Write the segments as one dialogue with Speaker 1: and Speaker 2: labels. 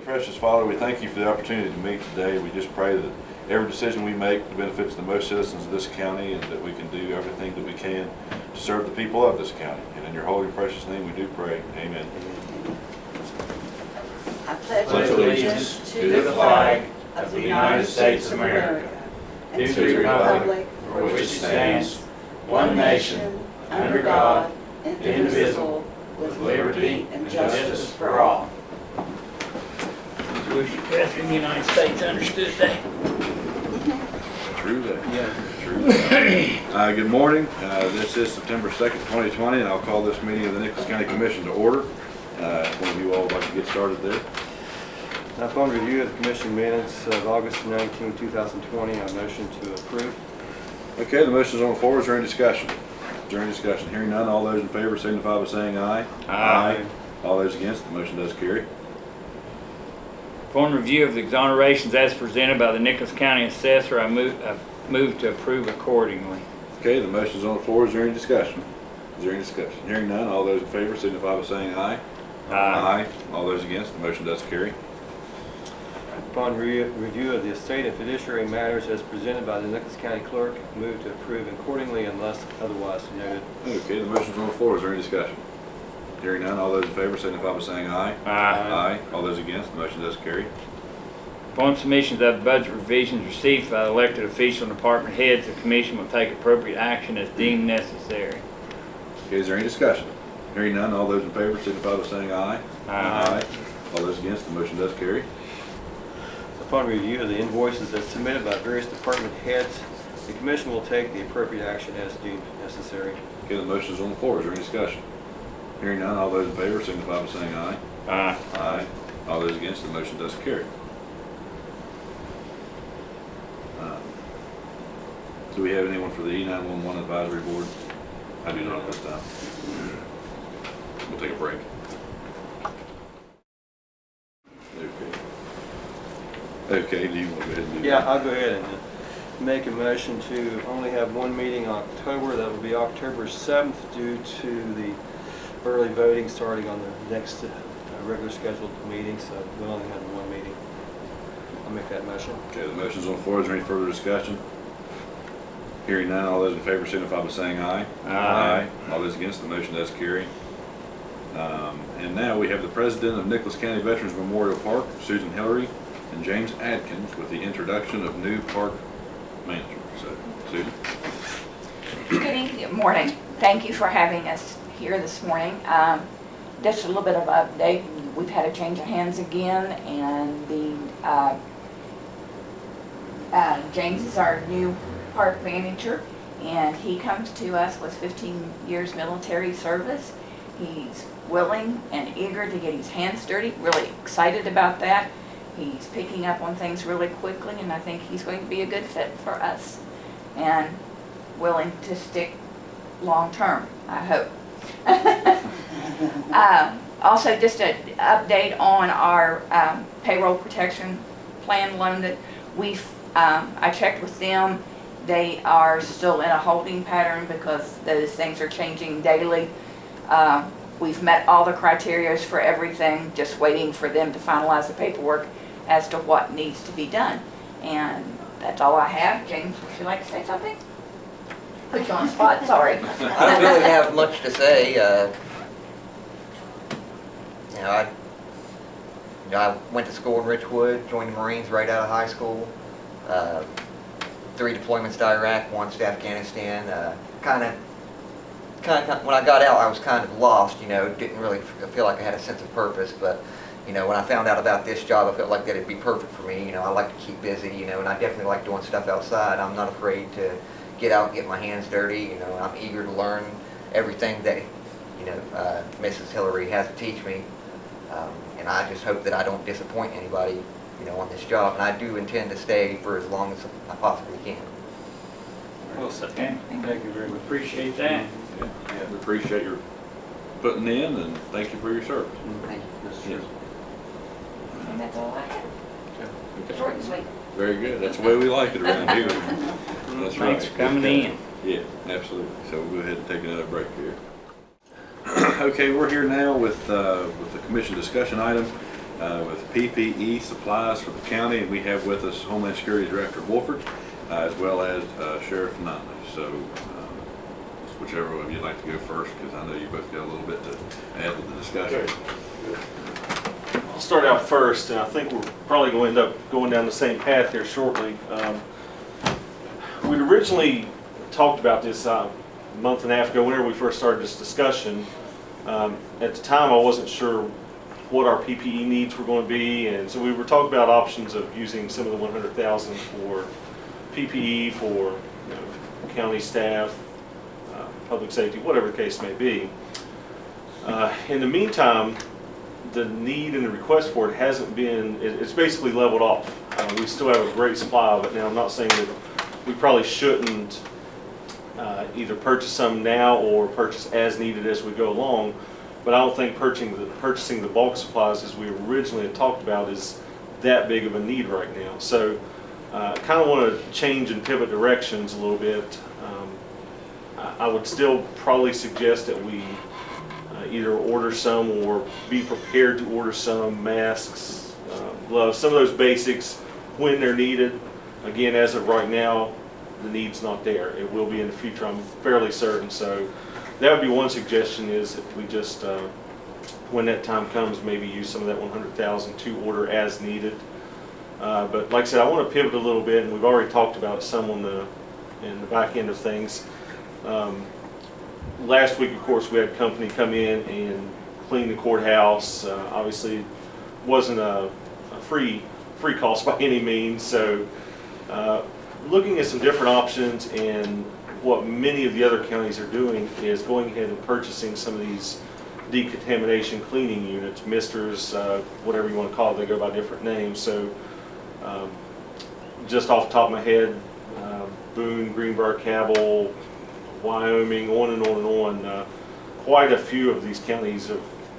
Speaker 1: precious Father, we thank you for the opportunity to meet today. We just pray that every decision we make benefits the most citizens of this county, and that we can do everything that we can to serve the people of this county. And in your holy and precious name we do pray. Amen.
Speaker 2: I pledge allegiance to the flag of the United States of America and to the republic for which it stands, one nation, under God, indivisible, with liberty and justice for all.
Speaker 3: Wish the President of the United States understood that.
Speaker 1: True that. Yeah. True that. Good morning. This is September 2nd, 2020, and I'll call this meeting of the Nicholas County Commission to order. One of you all would like to get started there.
Speaker 4: Upon review of the commission minutes of August 19, 2020, I motion to approve.
Speaker 1: Okay, the motion is on the floor. Is there any discussion? Is there any discussion? Hearing none, all those in favor signify by saying aye.
Speaker 3: Aye.
Speaker 1: All those against, the motion does carry.
Speaker 3: Upon review of the exonerations as presented by the Nicholas County Assessor, I move to approve accordingly.
Speaker 1: Okay, the motion is on the floor. Is there any discussion? Is there any discussion? Hearing none, all those in favor signify by saying aye.
Speaker 3: Aye.
Speaker 1: All those against, the motion does carry.
Speaker 4: Upon review of the estate and fiduciary matters as presented by the Nicholas County Clerk, move to approve accordingly unless otherwise noted.
Speaker 1: Okay, the motion is on the floor. Is there any discussion? Hearing none, all those in favor signify by saying aye.
Speaker 3: Aye.
Speaker 1: All those against, the motion does carry.
Speaker 3: Upon submissions of budget revisions received by elected official and department heads, the commission will take appropriate action as deemed necessary.
Speaker 1: Okay, is there any discussion? Hearing none, all those in favor signify by saying aye.
Speaker 3: Aye.
Speaker 1: All those against, the motion does carry.
Speaker 4: Upon review of the invoices as submitted by various department heads, the commission will take the appropriate action as deemed necessary.
Speaker 1: Okay, the motion is on the floor. Is there any discussion? Hearing none, all those in favor signify by saying aye.
Speaker 3: Aye.
Speaker 1: Aye. All those against, the motion does carry. Do we have anyone for the E911 Advisory Board? I do not at this time. We'll take a break. Okay, do you want to go ahead and do that?
Speaker 4: Yeah, I'll go ahead and make a motion to only have one meeting in October. That will be October 7th due to the early voting starting on the next regular scheduled meeting, so we'll only have one meeting. I'll make that motion.
Speaker 1: Okay, the motion's on the floor. Is there any further discussion? Hearing none, all those in favor signify by saying aye.
Speaker 3: Aye.
Speaker 1: All those against, the motion does carry. And now we have the President of Nicholas County Veterans Memorial Park, Susan Hillary, and James Adkins with the introduction of new park manager. So, Susan.
Speaker 2: Good morning. Thank you for having us here this morning. Just a little bit of an update. We've had a change of hands again, and James is our new park manager, and he comes to us with 15 years military service. He's willing and eager to get his hands dirty, really excited about that. He's picking up on things really quickly, and I think he's going to be a good fit for us and willing to stick long term, I hope. Also, just an update on our payroll protection plan loan that I checked with them. They are still in a holding pattern because those things are changing daily. We've met all the criteria for everything, just waiting for them to finalize the paperwork as to what needs to be done. And that's all I have. James, would you like to say something? Put you on the spot, sorry.
Speaker 5: I don't really have much to say. I went to school in Richwood, joined the Marines right out of high school. 3 deployments to Iraq, 1 to Afghanistan. Kind of, when I got out, I was kind of lost. Didn't really feel like I had a sense of purpose. But when I found out about this job, I felt like that it'd be perfect for me. I like to keep busy. And I definitely like doing stuff outside. I'm not afraid to get out and get my hands dirty. I'm eager to learn everything that Mrs. Hillary has to teach me. And I just hope that I don't disappoint anybody, on this job. And I do intend to stay for as long as I possibly can.
Speaker 4: Well said.
Speaker 3: Okay.
Speaker 4: Thank you very much.
Speaker 3: Appreciate that.
Speaker 1: Yeah, we appreciate your putting in, and thank you for your service.
Speaker 2: Thank you.
Speaker 1: Yes.
Speaker 2: And that's all I have.
Speaker 1: Okay.
Speaker 2: Short and sweet.
Speaker 1: Very good. That's the way we like it around here. That's right.
Speaker 3: Thanks for coming in.
Speaker 1: Yeah, absolutely. So we'll go ahead and take another break here. Okay, we're here now with the commission discussion item. with PPE supplies for the county, and we have with us Homeland Security Director Wolford, as well as Sheriff Nutley. So whichever one of you'd like to go first, because I know you both got a little bit to add to the discussion.
Speaker 6: I'll start out first, and I think we're probably going to end up going down the same path here shortly. We'd originally talked about this a month and a half ago whenever we first started this discussion. At the time, I wasn't sure what our PPE needs were going to be, and so we were talking about options of using some of the 100,000 for PPE for county staff, public safety, whatever the case may be. In the meantime, the need and the request for it hasn't been, it's basically leveled off. We still have a great supply of it now. I'm not saying that we probably shouldn't either purchase some now or purchase as needed as we go along, but I don't think purchasing the bulk supplies as we originally had talked about is that big of a need right now. So I kind of want to change and pivot directions a little bit. I would still probably suggest that we either order some or be prepared to order some masks, gloves, some of those basics when they're needed. Again, as of right now, the need's not there. It will be in the future, I'm fairly certain. So that would be one suggestion, is that we just, when that time comes, maybe use some of that 100,000 to order as needed. But like I said, I want to pivot a little bit, and we've already talked about some on in the back end of things. Last week, of course, we had a company come in and clean the courthouse. Obviously, wasn't a free cost by any means. So, looking at some different options, and what many of the other counties are doing is going ahead and purchasing some of these decontamination cleaning units, misters, whatever you want to call it. They go by different names. So, just off the top of my head, Boone, Greenbrier, Cabell, Wyoming, on and on and on. Quite a few of these counties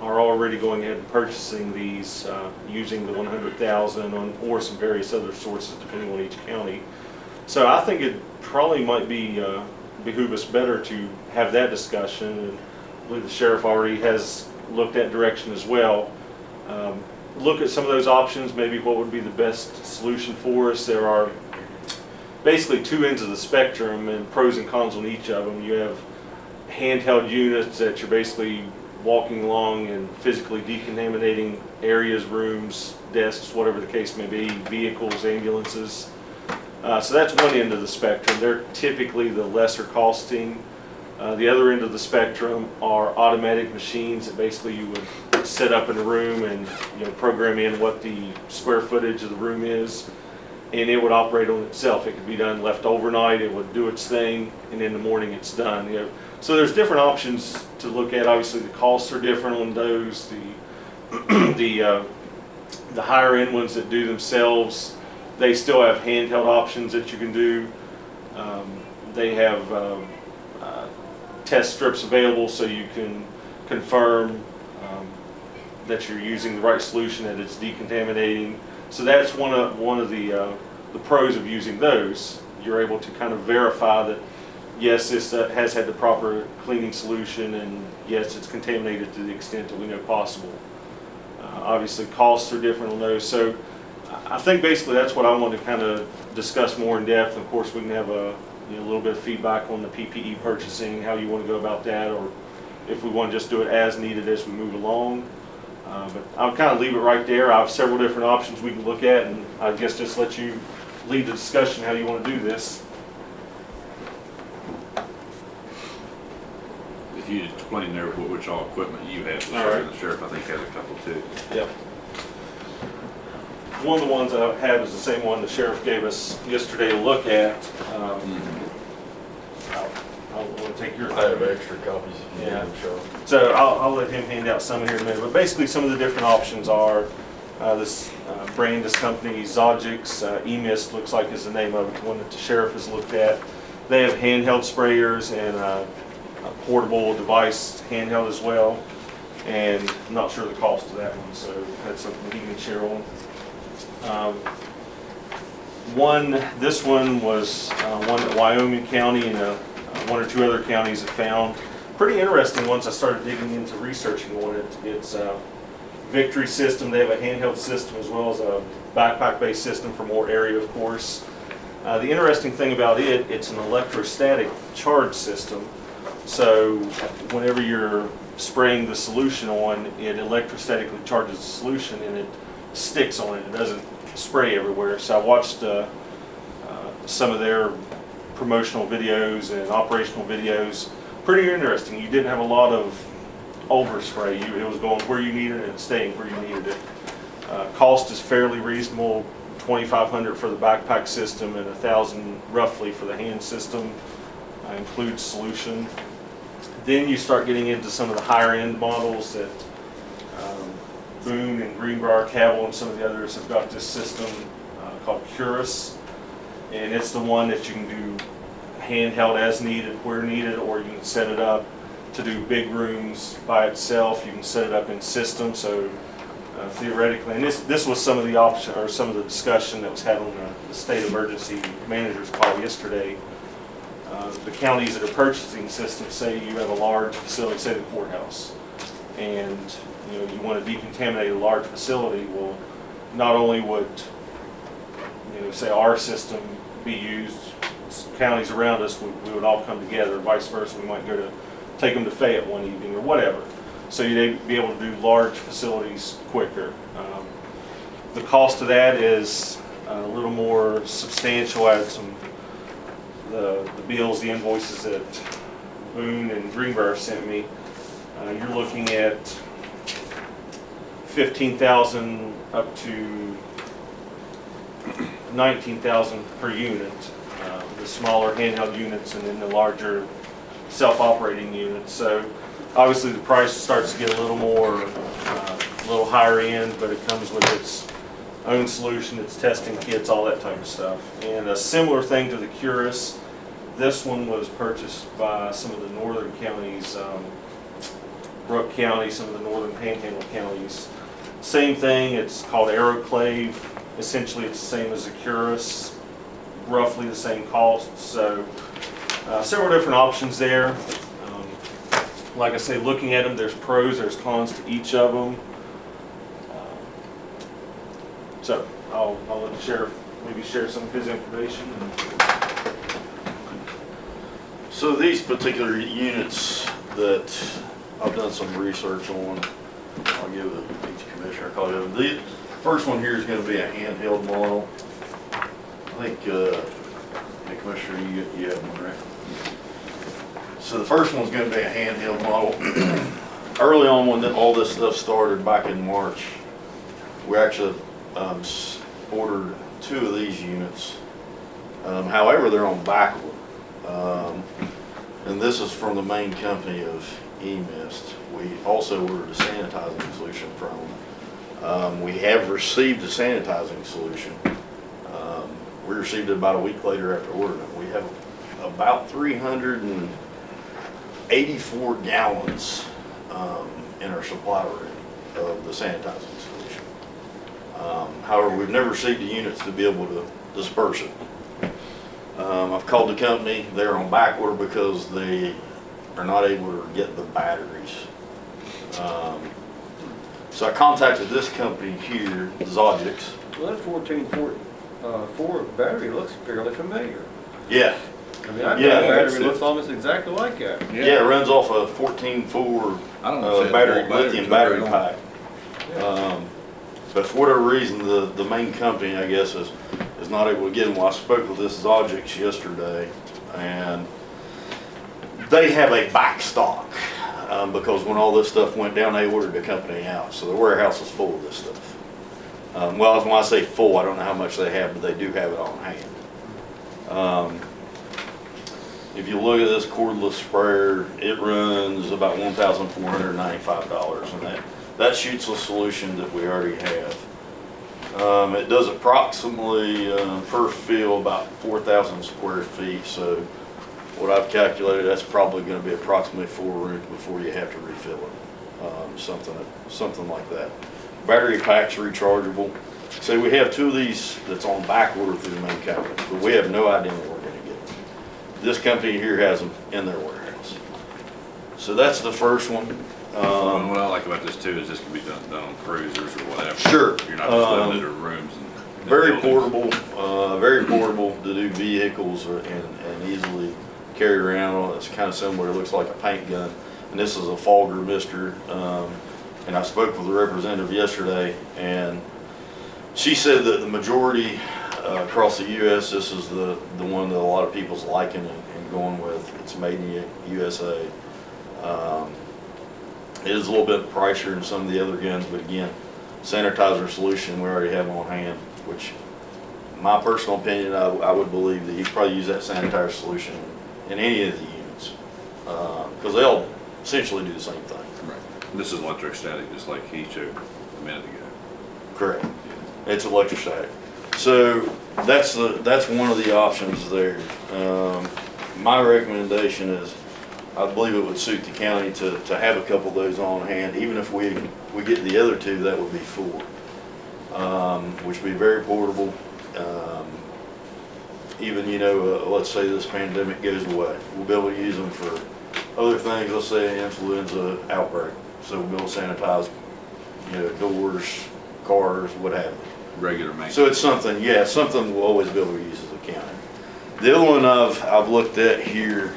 Speaker 6: are already going ahead and purchasing these using the 100,000 or some various other sources depending on each county. So I think it probably might be behoove us better to have that discussion, and I believe the sheriff already has looked that direction as well. Look at some of those options, maybe what would be the best solution for us. There are basically two ends of the spectrum and pros and cons on each of them. You have handheld units that you're basically walking along and physically decontaminating areas, rooms, desks, whatever the case may be, vehicles, ambulances. So that's one end of the spectrum. They're typically the lesser costing. The other end of the spectrum are automatic machines that basically you would set up in a room and program in what the square footage of the room is, and it would operate on itself. It could be done left overnight, it would do its thing, and in the morning it's done. So there's different options to look at. Obviously the costs are different on those. The higher end ones that do themselves, they still have handheld options that you can do. They have test strips available so you can confirm that you're using the right solution, that it's decontaminating. So that's one of the pros of using those. You're able to kind of verify that yes, this has had the proper cleaning solution, and yes, it's contaminated to the extent that we know possible. Obviously, costs are different on those. So I think basically that's what I want to kind of discuss more in depth. Of course, we can have a little bit of feedback on the PPE purchasing, how you want to go about that, or if we want to just do it as needed as we move along. But I'll kind of leave it right there. I have several different options we can look at, and I guess just let you lead the discussion how you want to do this.
Speaker 1: If you explain there which all equipment you have,
Speaker 6: All right.
Speaker 1: the sheriff I think has a couple too.
Speaker 6: Yep. One of the ones I have is the same one the sheriff gave us yesterday to look at. I'll take your.
Speaker 7: I have extra copies if you need
Speaker 6: Yeah.
Speaker 7: them, Sean.
Speaker 6: So I'll let him hand out some here in a minute, but basically some of the different options are this brand, this company, Zogix, EMIST looks like is the name of it, the one that the sheriff has looked at. They have handheld sprayers and a portable device handheld as well, and I'm not sure the cost of that one, so that's something he can share on. This one was one that Wyoming County and one or two other counties have found. Pretty interesting once I started digging into researching on it. It's Victory system. They have a handheld system as well as a backpack-based system for more area, of course. The interesting thing about it, it's an electrostatic charge system. So whenever you're spraying the solution on, it electrostatically charges the solution and it sticks on it. It doesn't spray everywhere. So I watched some of their promotional videos and operational videos. Pretty interesting. You didn't have a lot of overspray. It was going where you needed it and staying where you needed it. Cost is fairly reasonable. $2,500 for the backpack system and $1,000 roughly for the hand system. Includes solution. Then you start getting into some of the higher end models that Boone and Greenbrier, Cabell, and some of the others have got this system called Curus, and it's the one that you can do handheld as needed, where needed, or you can set it up to do big rooms by itself. You can set it up in system, so theoretically, and this was some of the option or some of the discussion that was had on the state emergency managers call yesterday. The counties that are purchasing systems say you have a large facility, say the courthouse, and you want to decontaminate a large facility. Well, not only would say our system be used, counties around us we would all come together. Vice versa, we might go to take them to Fayette one evening or whatever. So you'd be able to do large facilities quicker. The cost of that is a little more substantial. I had some the bills, the invoices that Boone and Greenbrier sent me. You're looking at $15,000 up to $19,000 per unit. The smaller handheld units and then the larger self-operating units. So obviously the price starts to get a little more, a little higher end, but it comes with its own solution, its testing kits, all that type of stuff. And a similar thing to the Curus, this one was purchased by some of the northern counties, Brooke County, some of the northern panhandle counties. Same thing, it's called Aeroclave. Essentially it's the same as the Curus, roughly the same cost. So several different options there. Like I say, looking at them, there's pros, there's cons to each of them. So I'll let the sheriff maybe share some of his information.
Speaker 7: So these particular units that I've done some research on, I'll give each commissioner a call. The first one here is going to be a handheld model. I think, Commissioner, you have one, right? So the first one's going to be a handheld model. Early on when all this stuff started back in March, we actually ordered 2 of these units. However, they're on backorder. And this is from the main company of eMist. We also ordered a sanitizing solution from them. We have received a sanitizing solution. We received it about a week later after ordering it. We have about 384 gallons in our supply room of the sanitizing solution. However, we've never received the units to be able to disperse it. I've called the company. They're on back order because they are not able to get the batteries. So I contacted this company here, Zogix.
Speaker 4: Well, that 1444 battery looks fairly familiar.
Speaker 7: Yeah.
Speaker 4: I mean, I've
Speaker 7: Yeah,
Speaker 4: got a battery
Speaker 1: it's-
Speaker 4: that looks almost exactly like that.
Speaker 7: Yeah, it runs off a 14-4
Speaker 1: I don't know if
Speaker 7: battery,
Speaker 1: it's
Speaker 7: lithium
Speaker 1: batteries
Speaker 7: battery
Speaker 1: or not.
Speaker 7: pack. But for whatever reason, the main company, I guess, is not able to get them. Well, I spoke with this Zogix yesterday, and they have a back stock because when all this stuff went down, they ordered the company out. So the warehouse is full of this stuff. Well, when I say full, I don't know how much they have, but they do have it on hand. If you look at this cordless sprayer, it runs about $1,495, and that shoots a solution that we already have. It does approximately per fill about 4,000 square feet. So what I've calculated, that's probably going to be approximately 4 rooms before you have to refill it. Something like that. Battery pack's rechargeable. So we have 2 of these that's on back order through the main company, but we have no idea when we're going to get them. This company here has them in their warehouse. So that's the first one.
Speaker 1: And what I like about this too is this can be done on cruisers or whatever.
Speaker 7: Sure.
Speaker 1: You're not just limited to rooms and.
Speaker 7: Very
Speaker 1: buildings.
Speaker 7: very portable to do vehicles and easily carry around. It's kind of similar, it looks like a paint gun. And this is a fogger mister. And I spoke with a representative yesterday, and she said that the majority across the U.S., this is the one that a lot of people's liking and going with. It's made in the USA. It is a little bit pricier than some of the other guns, but again, sanitizer solution, we already have them on hand, which, my personal opinion, I would believe that you could probably use that sanitizer solution in any of the units, because they'll essentially do the same thing.
Speaker 1: Right. This is electrostatic, just like he showed a minute ago.
Speaker 7: Correct. It's electrostatic. So that's one of the options there. My recommendation is, I believe it would suit the county to have a couple of those on hand. Even if we get the other two, that would be 4, which would be very portable. Even, let's say this pandemic goes away, we'll be able to use them for other things. Let's say an influenza outbreak, so we'll be able to sanitize, doors, cars, what have you.
Speaker 1: Regular maintenance.
Speaker 7: So it's something we'll always be able to use as a county. The other one I've looked at here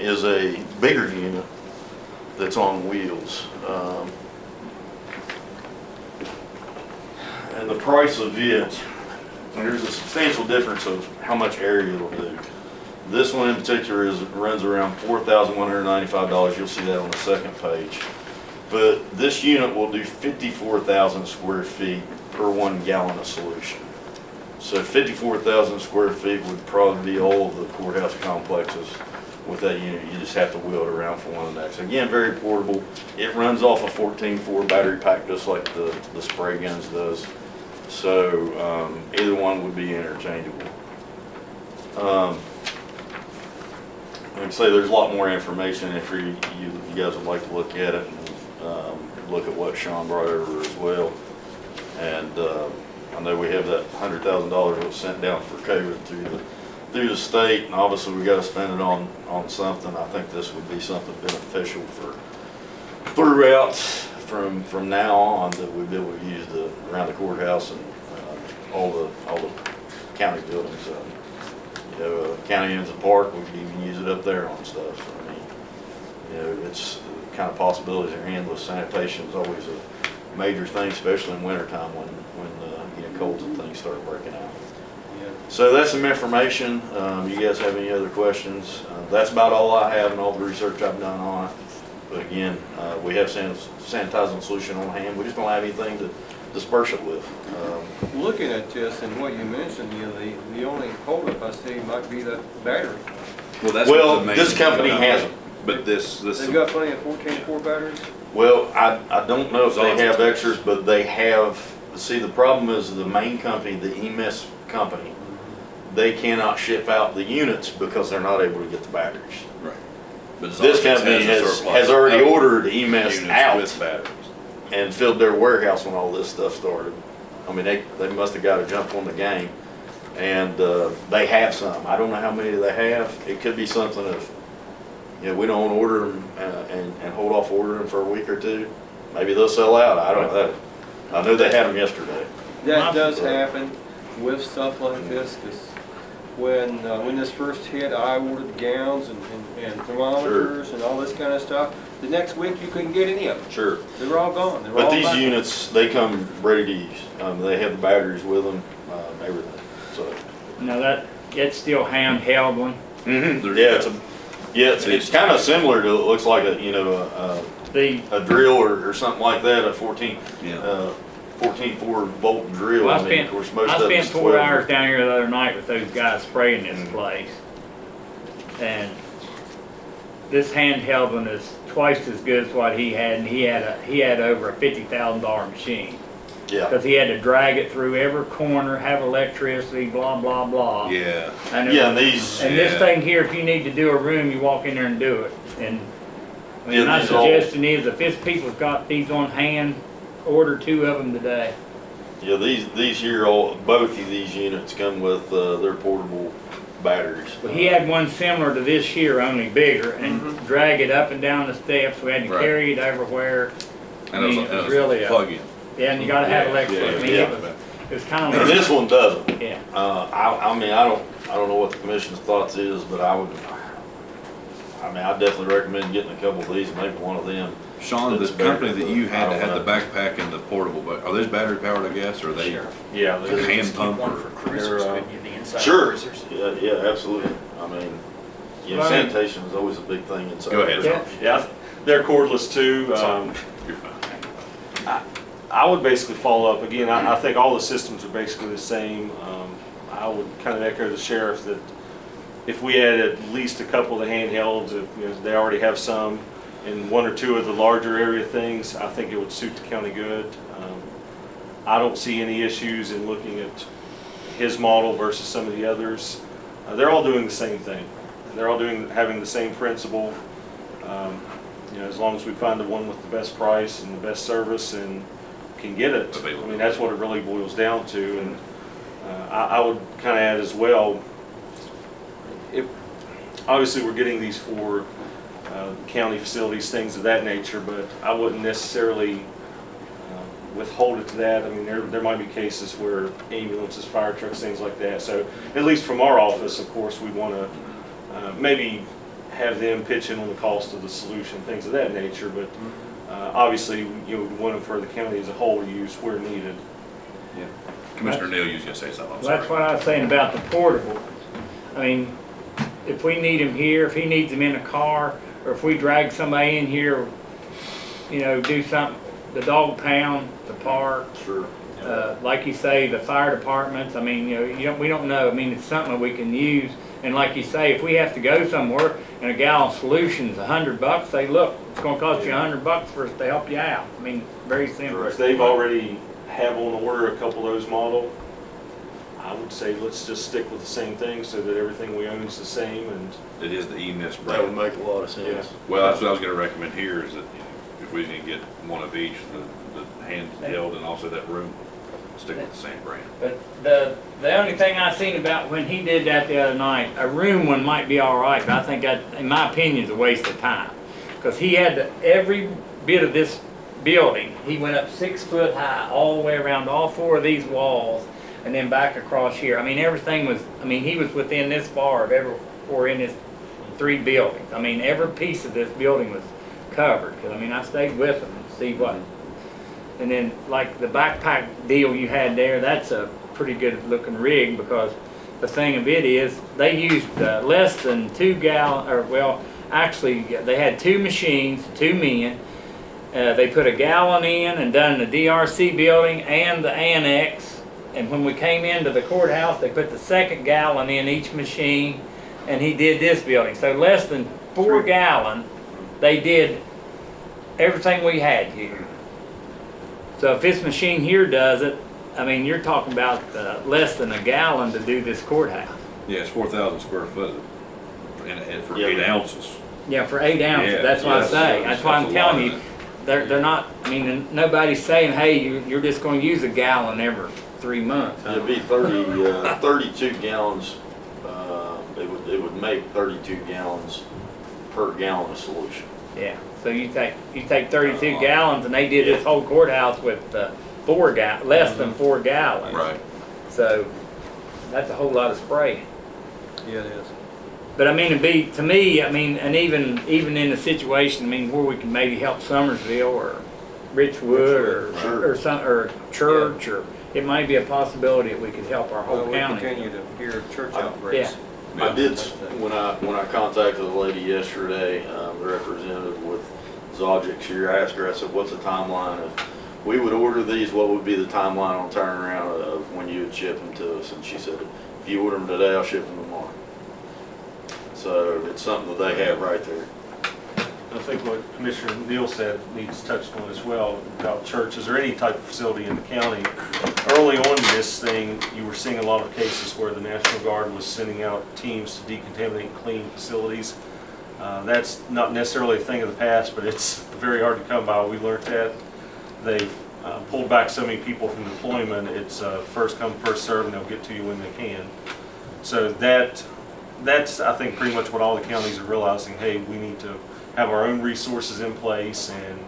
Speaker 7: is a bigger unit that's on wheels. And the price of it, there's a substantial difference of how much area it'll do. This one in particular runs around $4,195. You'll see that on the second page. But this unit will do 54,000 square feet per 1 gallon of solution. So 54,000 square feet would probably be all of the courthouse complexes with that unit. You just have to wheel it around from one to the next. Again, very portable. It runs off a 14-4 battery pack just like the spray guns does. So either one would be interchangeable. Like I say, there's a lot more information if you guys would like to look at it and look at what Sean brought over as well. And I know we have that $100,000 that was sent down for COVID through the state, and obviously we got to spend it on something. I think this would be something beneficial for throughout from now on, that we'd be able to use around the courthouse and all the county buildings. County ends the park, we can even use it up there on stuff. I mean, it's the kind of possibilities are endless. Sanitation is always a major thing, especially in wintertime when colds and things start breaking out.
Speaker 4: Yeah.
Speaker 7: So that's some information. You guys have any other questions? That's about all I have and all the research I've done on it. But again, we have sanitizing solution on hand. We just don't have anything to disperse it with.
Speaker 4: Looking at this and what you mentioned, the only holdup I see might be the battery.
Speaker 1: Well, that's
Speaker 7: Well,
Speaker 1: what the main-
Speaker 7: this company hasn't.
Speaker 1: But this.
Speaker 4: They've got plenty of 14-4 batteries?
Speaker 7: Well, I don't know if they
Speaker 1: Solid
Speaker 7: have
Speaker 1: state.
Speaker 7: extras, but they have, see, the problem is the main company, the EMS company, they cannot ship out the units because they're not able to get the batteries.
Speaker 1: Right. But
Speaker 7: This company has already ordered EMS
Speaker 1: units
Speaker 7: out
Speaker 1: with batteries.
Speaker 7: and filled their warehouse when all this stuff started. I mean, they must have got to jump on the game, and they have some. I don't know how many they have. It could be something of, we don't order them and hold off ordering them for a week or two. Maybe they'll sell out. I don't know. I know they had them yesterday.
Speaker 4: That does happen with stuff like this, because when this first hit, I ordered gowns and thermometers and all this kind of stuff. The next week, you couldn't get any of them.
Speaker 7: Sure.
Speaker 4: They were all gone. They were
Speaker 7: But
Speaker 4: all
Speaker 7: these
Speaker 4: back.
Speaker 7: units, they come ready to use. They have the batteries with them, everything, so.
Speaker 3: Now it's still handheld one.
Speaker 7: Yeah, it's kind of similar to, it looks like a drill or something like that, a 14-4 volt drill.
Speaker 3: Well,
Speaker 7: I mean, of course, most
Speaker 3: I
Speaker 7: of
Speaker 3: spent
Speaker 7: it's
Speaker 3: 4
Speaker 7: 12.
Speaker 3: hours down here the other night with those guys spraying this place. And this handheld one is twice as good as what he had, and he had over a $50,000 machine.
Speaker 7: Yeah,
Speaker 3: Because he had to drag it through every corner, have electricity, blah, blah, blah.
Speaker 1: Yeah.
Speaker 3: And
Speaker 7: yeah, and these,
Speaker 3: And this
Speaker 1: Yeah.
Speaker 3: thing here, if you need to do a room, you walk in there and do it. And
Speaker 7: Yeah,
Speaker 3: my
Speaker 7: these all-
Speaker 3: suggestion is, if this people's got these on hand, order 2 of them today.
Speaker 7: yeah, these here, both of these units come with their portable batteries.
Speaker 3: Well, he had one similar to this here, only bigger, and drag it up and down the steps. We had to
Speaker 1: Right.
Speaker 3: carry it everywhere.
Speaker 1: And it was,
Speaker 3: it was
Speaker 1: it was
Speaker 3: really a-
Speaker 1: plug-in.
Speaker 3: Yeah, and you gotta have electric. I mean,
Speaker 7: yeah.
Speaker 3: it was kind
Speaker 7: And
Speaker 3: of,
Speaker 7: this one doesn't.
Speaker 3: yeah.
Speaker 7: I mean, I don't know what the commission's thoughts is, but I definitely recommend getting a couple of these, maybe one of them.
Speaker 1: Sean, the
Speaker 7: That's better
Speaker 1: company that you had that
Speaker 7: than-
Speaker 1: had the backpack and the portable, but are those battery powered, I guess, or are they
Speaker 6: Yeah,
Speaker 1: the hand pump?
Speaker 8: One
Speaker 1: or-
Speaker 8: for cruisers,
Speaker 6: They're,
Speaker 8: couldn't you, the inside
Speaker 7: Sure,
Speaker 8: cruisers?
Speaker 7: yeah, absolutely. I mean,
Speaker 3: Well, I mean-
Speaker 7: sanitation is always a big thing inside.
Speaker 1: Go ahead,
Speaker 3: Yeah.
Speaker 6: yeah, they're cordless too.
Speaker 1: You're fine.
Speaker 6: I would basically follow up, again, I think all the systems are basically the same. I would kind of echo the sheriff that if we had at least a couple of the handhelds, if, you know, they already have some, and one or two of the larger area things, I think it would suit the county good. I don't see any issues in looking at his model versus some of the others. They're all doing the same thing. They're all having the same principle. You know, as long as we find the one with the best price and the best service and can get it. I mean, that's what it really boils down to. And I would kind of add as well, obviously we're getting these for county facilities, things of that nature, but I wouldn't necessarily withhold it to that. I mean, there might be cases where ambulances, fire trucks, things like that. So at least from our office, of course, we want to maybe have them pitch in on the cost of the solution, things of that nature. But obviously, you know, we want them for the county as a whole to use where needed.
Speaker 1: Commissioner Neal, you was gonna say something, I'm
Speaker 3: Well, that's
Speaker 1: sorry.
Speaker 3: what I was saying about the portable. I mean, if we need him here, if he needs him in a car, or if we drag somebody in here, you know, do something, the dog pound, the park,
Speaker 7: Sure.
Speaker 3: like you say, the fire departments, I mean, you know, we don't know. I mean, it's something that we can use. And like you say, if we have to go somewhere and a gallon solution's $100, say, look, it's gonna cost you $100 for us to help you out. I mean, very simple.
Speaker 6: If they've already have on order a couple of those model, I would say let's just stick with the same thing so that everything we own is the same. And
Speaker 1: It is the EMS
Speaker 7: That would
Speaker 1: brand.
Speaker 7: make a lot of sense.
Speaker 6: Yeah.
Speaker 1: Well, that's what I was gonna recommend here is that, you know, if we can get one of each, the handheld and also that room, stick with the same brand.
Speaker 3: But the only thing I seen about when he did that the other night, a room one might be all right, but I think that, in my opinion, is a waste of time. Because he had every bit of this building, he went up 6 foot high, all the way around all 4 of these walls, and then back across here. I mean, everything was, I mean, he was within this far of every 4 in his 3 buildings. I mean, every piece of this building was covered. 'Cause I mean, I stayed with him and see what. And then, like the backpack deal you had there, that's a pretty good looking rig, because the thing of it is, they used less than 2 gallon, or well, actually, they had 2 machines, 2 men. They put a gallon in and done the DRC building and the annex. And when we came into the courthouse, they put the 2nd gallon in each machine, and he did this building. So less than 4 gallon, they did everything we had here. So if this machine here does it, I mean, you're talking about less than a gallon to do this courthouse.
Speaker 1: Yeah, it's 4,000 square foot and for
Speaker 7: Yeah.
Speaker 1: 8 ounces.
Speaker 3: Yeah, for 8 ounces,
Speaker 1: Yeah,
Speaker 3: that's what I
Speaker 1: yes,
Speaker 3: say. That's why I'm
Speaker 1: that's a
Speaker 3: telling
Speaker 1: lot,
Speaker 3: you,
Speaker 1: isn't
Speaker 3: they're not, I mean, nobody's saying, hey, you're just gonna use a gallon every 3 months.
Speaker 7: It'd be 32 gallons, it would make 32 gallons per gallon of solution.
Speaker 3: Yeah, so you take 32
Speaker 1: Uh,
Speaker 3: gallons, and they did this whole courthouse with less than 4 gallons.
Speaker 1: Right.
Speaker 3: So that's a whole lot of spraying.
Speaker 4: Yeah, it is.
Speaker 3: But I mean, to me, I mean, and even in a situation, I mean, where we can maybe help Summersville or Richwood
Speaker 7: Sure.
Speaker 3: or some, or church, or it might be a possibility that we could help our
Speaker 4: Well,
Speaker 3: whole
Speaker 4: we
Speaker 3: county.
Speaker 4: continue to hear church outbreaks.
Speaker 7: I did, when I contacted the lady yesterday, the representative with Zogic here, I asked her, I said, what's the timeline of, we would order these, what would be the timeline on turnaround of when you would ship them to us? And she said, if you order them today, I'll ship them tomorrow. So it's something that they have right there.
Speaker 6: I think what Commissioner Neal said needs touched on as well about churches or any type of facility in the county. Early on in this thing, you were seeing a lot of cases where the National Guard was sending out teams to decontaminate and clean facilities. That's not necessarily a thing of the past, but it's very hard to come by. We learned that. They've pulled back so many people from deployment, it's first come, first served, and they'll get to you when they can. So that that's, I think, pretty much what all the counties are realizing. Hey, we need to have our own resources in place, and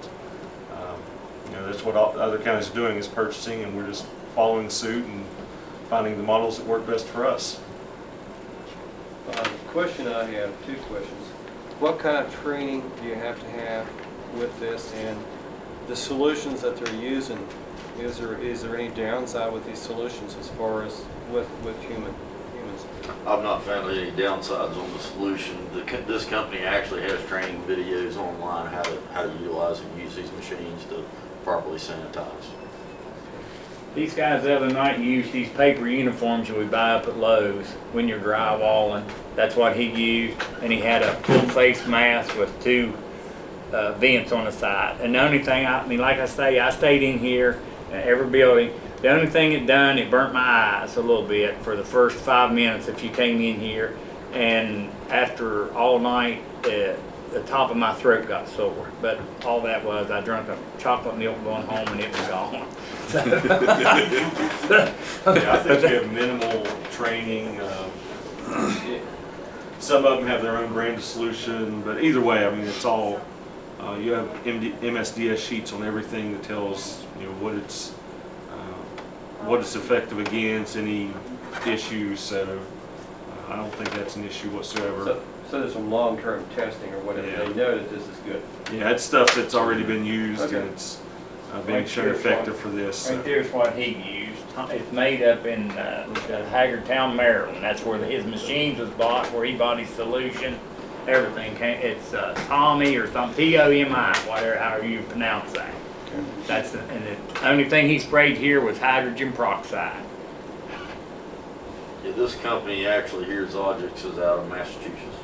Speaker 6: that's what all other counties are doing, is purchasing, and we're just following suit and finding the models that work best for us.
Speaker 4: Question I have, two questions. What kind of training do you have to have with this, and the solutions that they're using? Is there any downside with these solutions as far as with humans?
Speaker 7: I've not found any downsides on the solution. This company actually has training videos online how to utilize and use these machines to properly sanitize.
Speaker 3: These guys the other night used these paper uniforms that we buy up at Lowe's when you're drywalling. That's what he used, and he had a full face mask with two vents on the side. And the only thing, I mean, like I say, I stayed in here in every building. The only thing it done, it burnt my eyes a little bit for the first 5 minutes if you came in here. And after all night, the top of my throat got sore. But all that was, I drank a chocolate milk going home and it was gone.
Speaker 6: Yeah, I think we have minimal training. Some of them have their own brand of solution, but either way, I mean, it's all, you have MSDS sheets on everything that tells, what it's effective against, any issues, so I don't think that's an issue whatsoever.
Speaker 4: So there's some long-term testing or whatever.
Speaker 6: Yeah.
Speaker 4: They know that this is good.
Speaker 6: Yeah, it's stuff that's already been used,
Speaker 4: Okay.
Speaker 6: and it's being shown effective for this.
Speaker 3: Right there's what he used. It's made up in Hagertown, Maryland. That's where his machines was bought, where he bought his solution. Everything came, it's Tommy or something, T-O-M-I, whatever, however you pronounce that. That's and the only thing he sprayed here was hydrogen peroxide.
Speaker 7: Yeah, this company actually here, Zogix, is out of Massachusetts.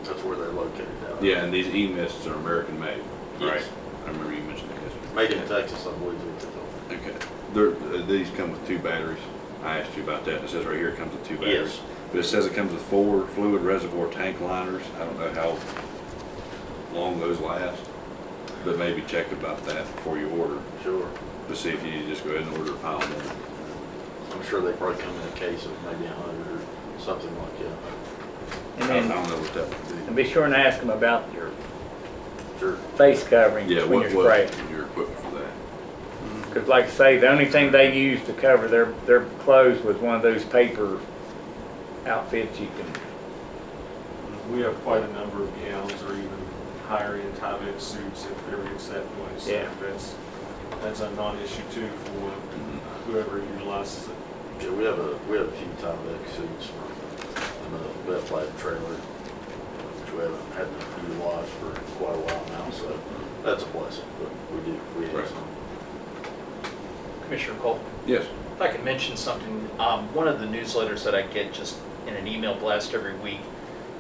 Speaker 7: That's where they're located out of.
Speaker 1: Yeah, and these e-mists are American made, right?
Speaker 7: Yes.
Speaker 1: I remember you mentioned that.
Speaker 7: Made in Texas, I believe is what they're called.
Speaker 1: Okay. These come with 2 batteries. I asked you about that. It says right here it comes with 2 batteries.
Speaker 7: Yes.
Speaker 1: But it says it comes with 4 fluid reservoir tank liners. I don't know how long those last, but maybe check about that before you order
Speaker 7: Sure.
Speaker 1: to see if you need to just go ahead and order a pile more.
Speaker 7: I'm sure they probably come in a case of maybe 100 or something like that.
Speaker 3: And
Speaker 1: I
Speaker 3: then,
Speaker 1: don't know what that would
Speaker 3: and
Speaker 1: be.
Speaker 3: be sure and ask him about your
Speaker 7: Sure.
Speaker 3: face covering
Speaker 1: Yeah,
Speaker 3: when
Speaker 1: what
Speaker 3: you're spraying.
Speaker 1: your equipment for that?
Speaker 3: Because like I say, the only thing they use to cover their clothes was one of those paper outfits you can.
Speaker 6: We have quite a number of gowns or even higher end Tyvek suits if there is that point. So
Speaker 3: Yeah.
Speaker 6: that's a non-issue too for whoever utilizes it.
Speaker 7: Yeah, we have a few Tyvek suits from the Beth Lab trailer, which we haven't had to utilize for quite a while now, so that's a blessing, but we have
Speaker 1: Right.
Speaker 7: some.
Speaker 8: Commissioner Cole,
Speaker 1: Yes.
Speaker 8: if I could mention something, one of the newsletters that I get just in an email blast every week,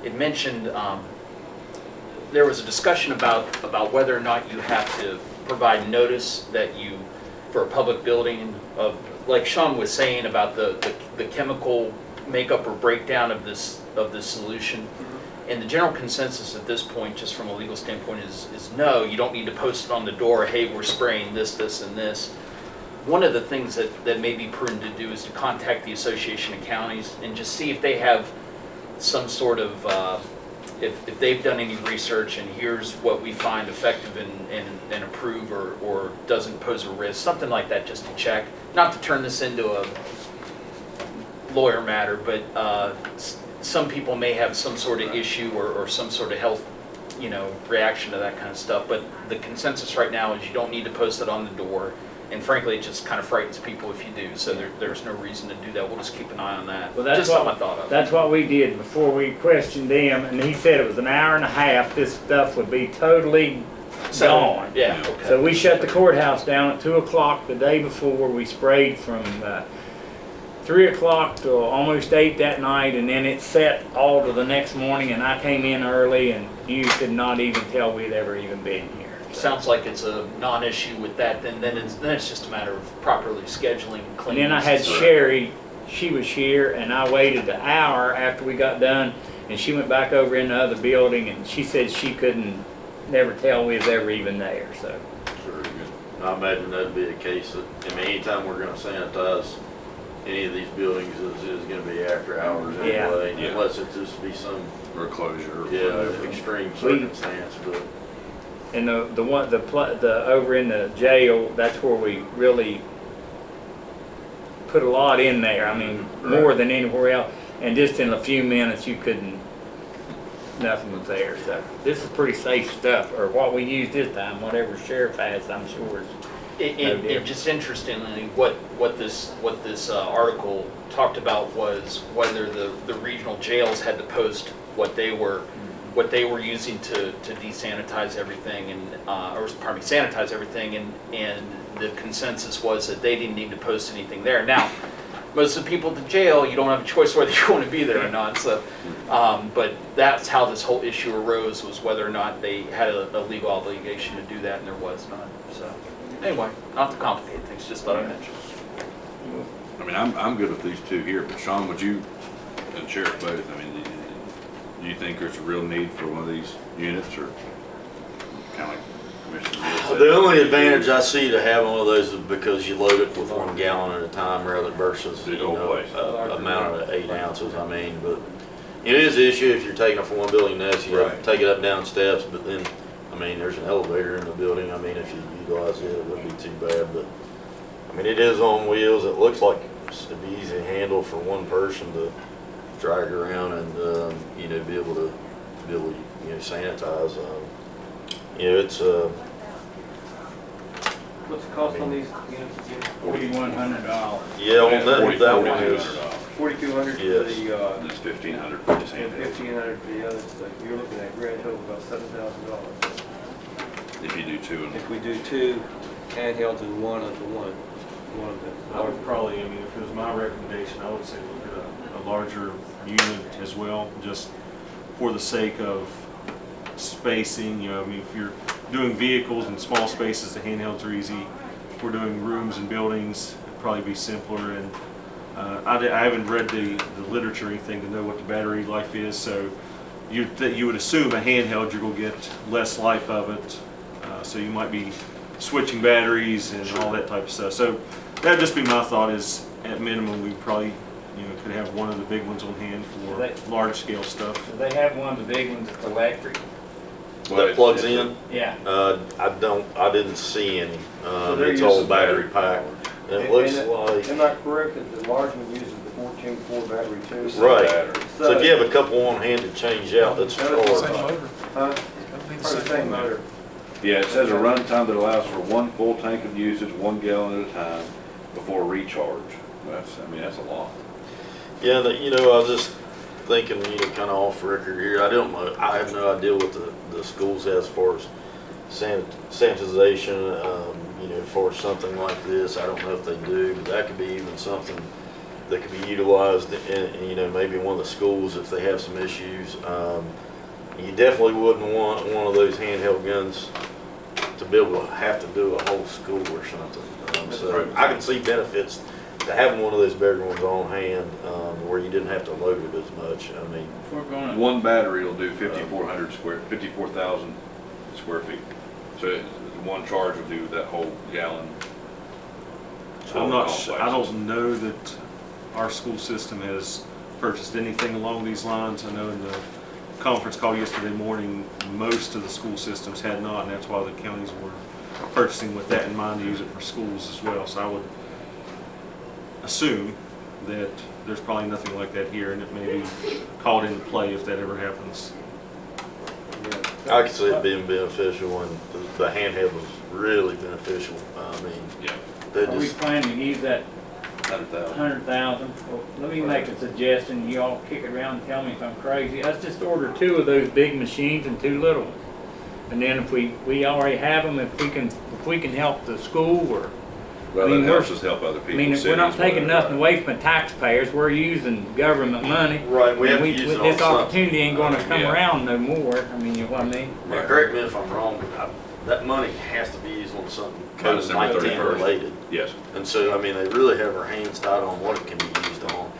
Speaker 8: it mentioned there was a discussion about whether or not you have to provide notice that you, for a public building, of like Sean was saying about the chemical makeup or breakdown of this solution. And the general consensus at this point, just from a legal standpoint, is no, you don't need to post it on the door, hey, we're spraying this, this, and this. One of the things that may be prudent to do is to contact the Association of Counties and just see if they have some sort of, if they've done any research and here's what we find effective and approve or doesn't pose a risk, something like that, just to check. Not to turn this into a lawyer matter, but some people may have some sort of issue or some sort of health, reaction to that kind of stuff. But the consensus right now is you don't need to post it on the door. And frankly, it just kind of frightens people if you do. So there's no reason to do that. We'll just keep an eye on that.
Speaker 3: Well, that's
Speaker 8: just something I thought of.
Speaker 3: That's what we did before we questioned him, and he said it was an hour and a half. This stuff would be totally gone.
Speaker 8: Yeah. Okay.
Speaker 3: So we shut the courthouse down at 2 o'clock the day before. We sprayed from 3 o'clock till almost 8 that night, and then it set all to the next morning. And I came in early, and you could not even tell we'd ever even been here.
Speaker 8: Sounds like it's a non-issue with that. Then it's just a matter of properly scheduling and
Speaker 3: And
Speaker 8: cleaning.
Speaker 3: then I had Sherry, she was here, and I waited an hour after we got done, and she went back over in the other building, and she said she couldn't never tell we was ever even there, so.
Speaker 7: Very good. I imagine that'd be a case that, anytime we're gonna sanitize any of these buildings is gonna be after hours
Speaker 3: Yeah.
Speaker 7: anyway,
Speaker 1: Yeah.
Speaker 7: unless it just be some,
Speaker 1: Or closure. Or
Speaker 7: yeah,
Speaker 1: whatever.
Speaker 7: extreme circumstance, but.
Speaker 3: And the over in the jail, that's where we really put a lot in there. I mean, more than anywhere else. And just in a few minutes, you couldn't, nothing was there. So this is pretty safe stuff, or what we used this time, whatever sheriff has, I'm sure is.
Speaker 8: It just interestingly, what this article talked about was whether the regional jails had to post what they were using to desanitize everything sanitize everything, and the consensus was that they didn't need to post anything there. Now, most of the people at the jail, you don't have a choice whether you want to be there or not. So, but that's how this whole issue arose, was whether or not they had a legal obligation to do that, and there was none. So, anyway, not to complicate things, just thought I'd mention.
Speaker 1: I mean, I'm good with these two here, but Sean, would you, and Sheriff both, I mean, do you think there's a real need for one of these units, or kind of like Commissioner Neal said?
Speaker 7: The only advantage I see to having one of those is because you load it with 1 gallon at a time rather versus,
Speaker 1: The old place.
Speaker 7: amount of 8 ounces, I mean, but it is an issue if you're taking it from one building to the next, you have to
Speaker 1: Right.
Speaker 7: take it up and down steps, but then, I mean, there's an elevator in the building, I mean, if you utilize it, it wouldn't be too bad, but, I mean, it is on wheels, it looks like it'd be easy to handle for one person to drag around and, be able to sanitize. It's,
Speaker 4: What's the cost on these units again?
Speaker 3: $4,100.
Speaker 7: yeah, on that one is,
Speaker 4: $4,200 for
Speaker 7: Yes.
Speaker 4: the,
Speaker 1: And it's $1,500 for this
Speaker 4: and
Speaker 1: handheld,
Speaker 4: $1,500 for the other stuff. You're looking at grand total about $7,000.
Speaker 1: if you do two and
Speaker 4: If we do 2 handhelds and 1 of them.
Speaker 6: I would probably, I mean, if it was my recommendation, I would say look at a larger unit as well, just for the sake of spacing, I mean, if you're doing vehicles in small spaces, the handhelds are easy. If we're doing rooms and buildings, it'd probably be simpler, and I haven't read the literature or anything to know what the battery life is, so you would assume a handheld, you're gonna get less life of it, so you might be switching batteries and all that type of stuff. So that'd just be my thought, is at minimum, we probably, could have one of the big ones on hand for large scale stuff.
Speaker 3: Do they have one of the big ones that's electric?
Speaker 7: that plugs in.
Speaker 3: Yeah.
Speaker 7: I didn't see any.
Speaker 4: they're
Speaker 7: It's all
Speaker 4: using
Speaker 7: battery
Speaker 4: battery
Speaker 7: pack. And it looks like,
Speaker 4: Am I correct that the large one uses the 14-4 battery too?
Speaker 7: right.
Speaker 1: battery.
Speaker 7: So if you have a couple on hand to change out, that's
Speaker 4: That
Speaker 7: hard.
Speaker 4: is Huh? Or the same motor?
Speaker 1: Yeah, it says a run time that allows for 1 full tank of usage, 1 gallon at a time before recharge. That's a lot.
Speaker 7: Yeah, I was just thinking, kind of off record here. I don't know. I have no idea what the schools have as far as sanitization. For something like this, I don't know if they do, but that could be even something that could be utilized in, maybe one of the schools if they have some issues. You definitely wouldn't want one of those handheld guns to be able to have to do a whole school or something. So I can see benefits to having one of those bigger ones on hand, where you didn't have to load it as much. I mean,
Speaker 3: We're gonna.
Speaker 1: One battery will do 54,000 square feet. So one charge will do that whole gallon.
Speaker 6: I'm not, I
Speaker 1: complex.
Speaker 6: don't know that our school system has purchased anything along these lines. I know in the conference call yesterday morning, most of the school systems had not, and that's why the counties were purchasing with that in mind to use it for schools as well. So I would assume that there's probably nothing like that here, and it may be called into play if that ever happens.
Speaker 7: I could see it being beneficial, and the handheld was really beneficial. I mean,
Speaker 1: Yeah,
Speaker 7: they
Speaker 3: Are we
Speaker 7: just,
Speaker 3: planning to use that
Speaker 1: 100,000.
Speaker 3: 100,000? Well, let me make a suggestion. You all kick it around and tell me if I'm crazy. Let's just order 2 of those big machines and 2 little ones. And then if we already have them, if we can help the school, or
Speaker 1: Well,
Speaker 3: I mean,
Speaker 1: that helps us help other
Speaker 3: I
Speaker 1: people.
Speaker 3: mean, we're not
Speaker 1: cities,
Speaker 3: taking
Speaker 1: whatever.
Speaker 3: nothing away from the taxpayers. We're using government money.
Speaker 7: right, we have
Speaker 3: And
Speaker 7: to use it on
Speaker 3: this
Speaker 7: something.
Speaker 3: opportunity ain't gonna come
Speaker 1: Yeah.
Speaker 3: around no more. I mean, you know what I mean?
Speaker 7: Now, correct me if I'm wrong, but that money has to be used on something
Speaker 1: By December
Speaker 7: COVID-19
Speaker 1: 31st.
Speaker 7: related.
Speaker 1: Yes.
Speaker 7: And so, I mean, they really have their hands tied on what it can be used on.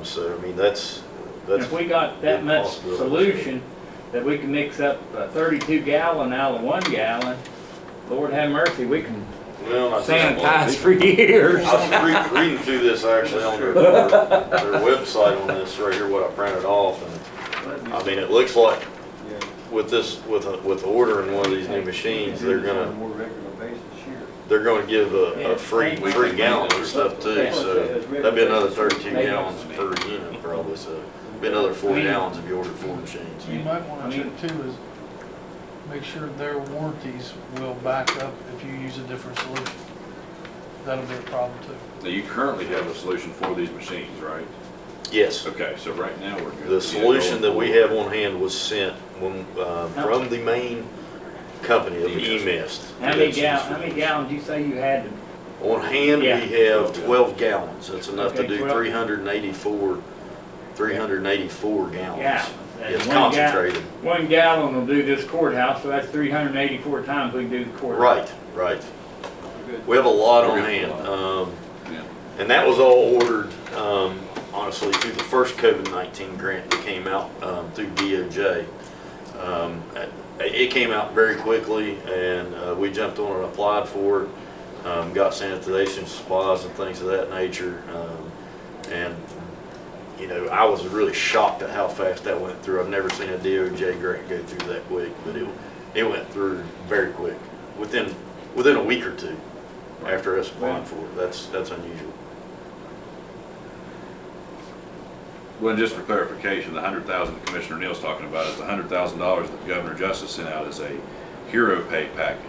Speaker 7: So, I mean, that's.
Speaker 3: If we got that
Speaker 7: good
Speaker 3: much
Speaker 7: possibility.
Speaker 3: solution that we can mix up a 32 gallon out of 1 gallon, Lord have mercy, we can
Speaker 7: Well, not just
Speaker 3: sanitized for years.
Speaker 7: I was reading through this actually on their website on this right here, what I printed off, and I mean, it looks like
Speaker 4: Yeah.
Speaker 7: with this, with ordering one of these new machines, they're
Speaker 4: On a
Speaker 7: gonna
Speaker 4: more regular basis here.
Speaker 7: give a free gallon and stuff too, so that'd be another 32 gallons per unit probably, so it'd be another 4 gallons if you ordered 4 machines.
Speaker 9: You might want to check too is make sure their warranties will back up if you use a different solution. That'll be a problem too.
Speaker 1: Now, you currently have a solution for these machines, right?
Speaker 7: Yes.
Speaker 1: Okay, so right now we're good.
Speaker 7: The solution that we have on hand was sent when, from the main company of EMIST.
Speaker 3: How many gallons you say you had to?
Speaker 7: On hand, we
Speaker 3: Yeah.
Speaker 7: have 12 gallons. That's enough to
Speaker 3: Okay,
Speaker 7: do
Speaker 3: 12.
Speaker 7: 384 gallons.
Speaker 3: Yeah.
Speaker 7: It's concentrated.
Speaker 3: 1 gallon will do this courthouse, so that's 384 times we do the courthouse.
Speaker 7: Right.
Speaker 4: Good.
Speaker 7: We have a lot on
Speaker 1: We have a
Speaker 7: hand.
Speaker 1: Yeah.
Speaker 7: And that was all ordered, honestly, through the first COVID-19 grant that came out through DOJ. It came out very quickly, and we jumped on and applied for it. Got sanitization supplies and things of that nature. And, you know, I was really shocked at how fast that went through. I've never seen a DOJ grant go through that quick, but it went through very quick, within a week or two after us applying for it. That's unusual.
Speaker 1: Well, just for clarification, the 100,000 Commissioner Neal's talking about is the $100,000 that Governor Justice sent out as a hero pay package.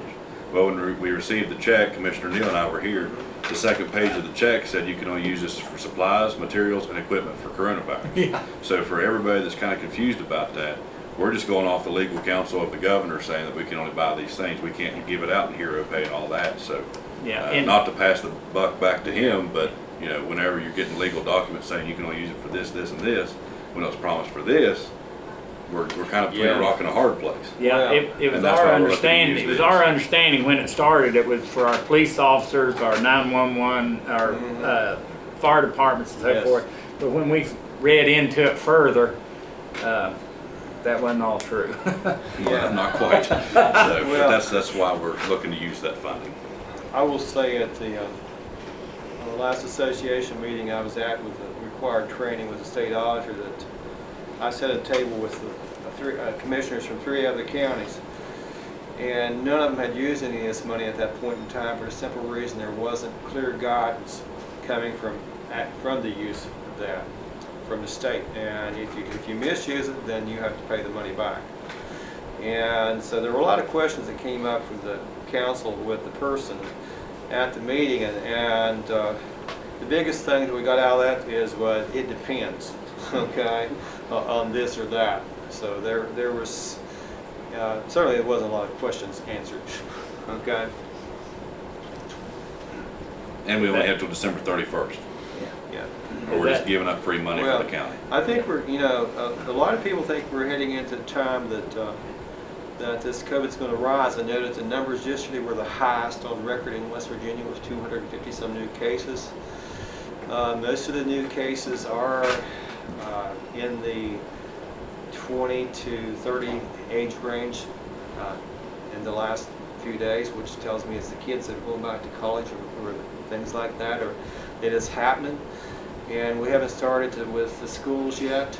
Speaker 1: Well, when we received the check, Commissioner Neal and I were here, the second page of the check said you can only use this for supplies, materials, and equipment for coronavirus.
Speaker 3: Yeah.
Speaker 1: So for everybody that's kind of confused about that, we're just going off the legal counsel of the governor saying that we can only buy these things. We can't give it out in hero pay and all that, so.
Speaker 3: Yeah, and-
Speaker 1: Not to pass the buck back to him, but, you know, whenever you're getting legal documents saying you can only use it for this, this, and this, when it was promised for this, we're kind of between a rock and a hard place.
Speaker 3: Yeah,
Speaker 4: Well,
Speaker 3: it was
Speaker 1: and that's
Speaker 3: our
Speaker 1: why we're looking to
Speaker 3: understanding,
Speaker 1: use
Speaker 3: it was
Speaker 1: this.
Speaker 3: our understanding when it started, it was for our police officers, our 911, our fire departments and so
Speaker 4: Yes.
Speaker 3: forth. But when we read into it further, that wasn't all true.
Speaker 1: Well, not quite. So, but that's why we're looking to use that funding.
Speaker 4: I will say at the, on the last association meeting I was at with the required training with the state auditor, that I set a table with the commissioners from 3 other counties, and none of them had used any of this money at that point in time for a simple reason: there wasn't clear guidance coming from the use of that from the state. And if you misuse it, then you have to pay the money back. And so there were a lot of questions that came up with the council with the person at the meeting, and the biggest thing that we got out of that is what it depends, okay, on this or that. So there was certainly there wasn't a lot of questions answered, okay.
Speaker 1: And we only have till December 31st,
Speaker 4: Yeah.
Speaker 1: or we're just giving up free money
Speaker 4: Well,
Speaker 1: for the county.
Speaker 4: I think we're, you know, a lot of people think we're heading into the time that that this COVID's going to rise. I noted the numbers yesterday were the highest on record in West Virginia, with 250 some new cases. Most of the new cases are in the 20 to 30 age range in the last few days, which tells me it's the kids that are going back to college or things like that, or it is happening. And we haven't started with the schools yet,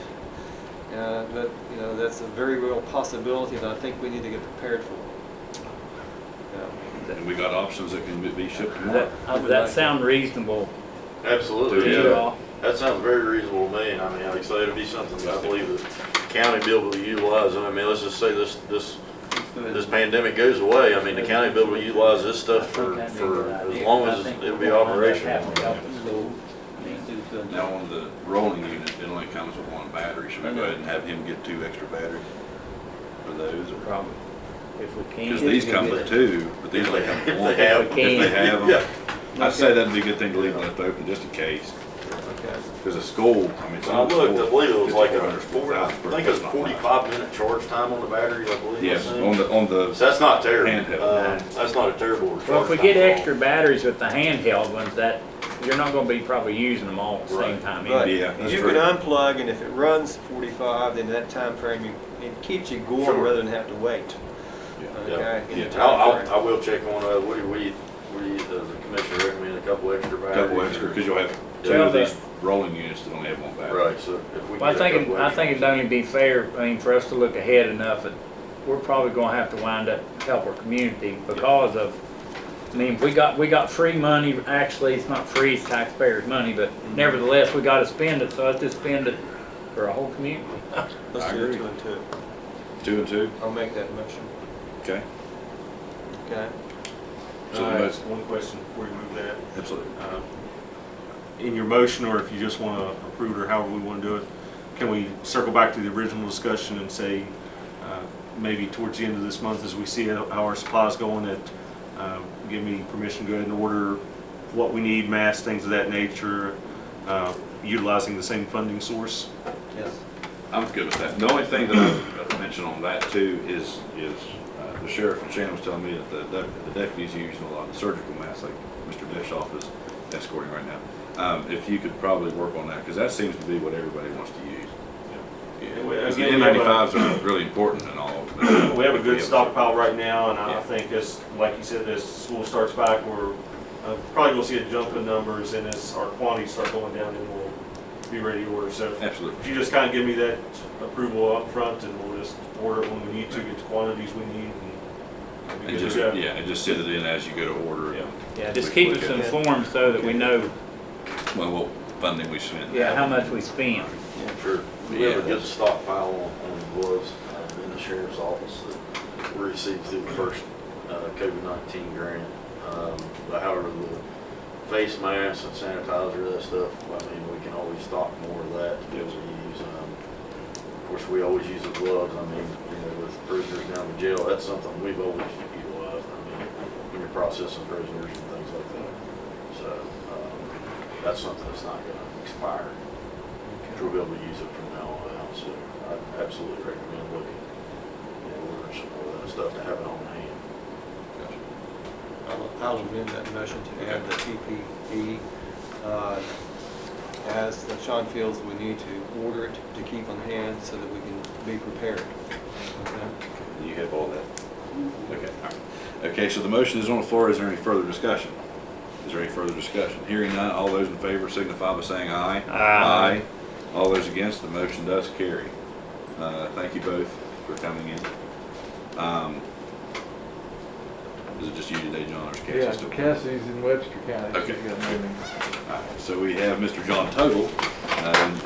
Speaker 4: but you know, that's a very real possibility that I think we need to get prepared for.
Speaker 1: And we got options that can be shipped tomorrow.
Speaker 3: Does that sound reasonable
Speaker 7: Absolutely,
Speaker 3: to you
Speaker 7: yeah.
Speaker 3: all?
Speaker 7: That sounds very reasonable to me. I mean, like I say, it'd be something that I believe the county be able to utilize. I mean, let's just say this pandemic goes away. I mean, the county be able to utilize this stuff for as long as it'll be operational.
Speaker 1: Now on the rolling unit, it only comes with 1 battery. Should we go ahead and have him get 2 extra batteries for those? Or
Speaker 3: Probably, if we can.
Speaker 1: because these come with 2, but these only come with
Speaker 7: If
Speaker 1: 1.
Speaker 7: they have-
Speaker 1: If they have them,
Speaker 7: Yeah.
Speaker 1: I'd say that'd be a good thing to leave left open just in case.
Speaker 4: Okay.
Speaker 1: Because a school, I mean,
Speaker 7: I
Speaker 1: some
Speaker 7: looked, I
Speaker 1: schools,
Speaker 7: believe it was like a
Speaker 1: 5,400,
Speaker 7: I think it was 45-minute charge time on the batteries, I believe.
Speaker 1: Yes,
Speaker 7: I think.
Speaker 1: on the
Speaker 7: So that's not terrible.
Speaker 1: Handheld.
Speaker 7: That's not a terrible charge
Speaker 3: Well, if we
Speaker 7: time.
Speaker 3: get extra batteries with the handheld ones, that, you're not gonna be probably using them all at the same
Speaker 7: Right.
Speaker 3: time.
Speaker 4: But
Speaker 3: either.
Speaker 1: Yeah, that's
Speaker 4: you
Speaker 1: true.
Speaker 4: can unplug, and if it runs 45, then that time frame, it keeps you going
Speaker 7: Sure.
Speaker 4: rather than have to wait.
Speaker 1: Yeah.
Speaker 4: Okay? in the
Speaker 1: Yeah.
Speaker 4: time frame.
Speaker 7: I will check on, Woody, What do you, does the commissioner recommend a couple extra
Speaker 1: A
Speaker 7: batteries?
Speaker 1: couple extra, because you'll have two
Speaker 3: Well,
Speaker 1: of these rolling units that only have one battery.
Speaker 7: Right, so if we
Speaker 3: Well,
Speaker 7: get a couple
Speaker 3: I think
Speaker 7: extra-
Speaker 3: it don't even be fair, I mean, for us to look ahead enough, that we're probably gonna have to wind up help our community because of, I mean, we got free money, actually, it's not free, it's taxpayers' money, but nevertheless, we gotta spend it, so let's just spend it for a whole community.
Speaker 4: Let's
Speaker 1: I
Speaker 4: do it
Speaker 1: agree.
Speaker 4: 2 and 2.
Speaker 1: 2 and 2,
Speaker 4: I'll make that motion.
Speaker 1: okay?
Speaker 4: Okay?
Speaker 1: So the
Speaker 6: All right,
Speaker 1: motion-
Speaker 6: one question before you move that.
Speaker 1: Absolutely.
Speaker 6: In your motion, or if you just want to approve it, or however we want to do it, can we circle back to the original discussion and say, maybe towards the end of this month, as we see how our supplies going, that give me permission to go ahead and order what we need, masks, things of that nature, utilizing the same funding source?
Speaker 4: Yes.
Speaker 1: I'm good with that. The only thing that I mentioned on that too is the sheriff and Shannon was telling me that the deputies are using a lot of surgical masks, like Mr. Deshoff is escorting right now. If you could probably work on that, because that seems to be what everybody wants to use.
Speaker 6: Yeah,
Speaker 1: Because the
Speaker 6: again, we have a-
Speaker 1: N95s are really important and all. but
Speaker 6: We have a good
Speaker 1: if
Speaker 6: stockpile right now, and I
Speaker 1: Yeah.
Speaker 6: think as, like you said, as school starts back, we're probably gonna see a jump in numbers, and as our quantities start going down, then we'll be ready to order. So
Speaker 1: Absolutely.
Speaker 6: if you just kind of give me that approval up front, and we'll just order it when we need to, get the quantities we need, and we'll be
Speaker 1: And
Speaker 6: good
Speaker 1: just,
Speaker 6: to go.
Speaker 1: yeah, and just sit it in as you go to order.
Speaker 6: Yeah.
Speaker 3: Yeah, just keep us informed so that we know,
Speaker 1: Well, what funding we spend.
Speaker 3: yeah, how much we spend.
Speaker 7: Sure. We
Speaker 1: Yeah.
Speaker 7: have a good stockpile on gloves in the sheriff's office that we received through the first COVID-19 grant. However, the face masks and sanitizer, that stuff, I mean, we can always stock more of that to be able to use. Of course, we always use the gloves. I mean, with prisoners down in jail, that's something we've always utilized. I mean, when you're processing prisoners and things like that. So, that's something that's not gonna expire. We'll be able to use it from now on out, so I absolutely recommend looking and ordering some more of that stuff to have it on hand.
Speaker 4: I'll amend that motion to add the PPE. As Sean feels we need to order it to keep on hand so that we can be prepared. Okay?
Speaker 1: You have all that? Okay, all right. Okay, so the motion is on the floor. Is there any further discussion? Is there any further discussion? Hearing none, all those in favor signify by saying aye.
Speaker 3: Aye.
Speaker 1: All those against, the motion does carry. Thank you both for coming in. Is it just you today, John, or is Cassie
Speaker 9: Yeah,
Speaker 1: still?
Speaker 9: Cassie's in Webster County.
Speaker 1: Okay.
Speaker 9: She's got a meeting.
Speaker 1: All right, so we have Mr. John Total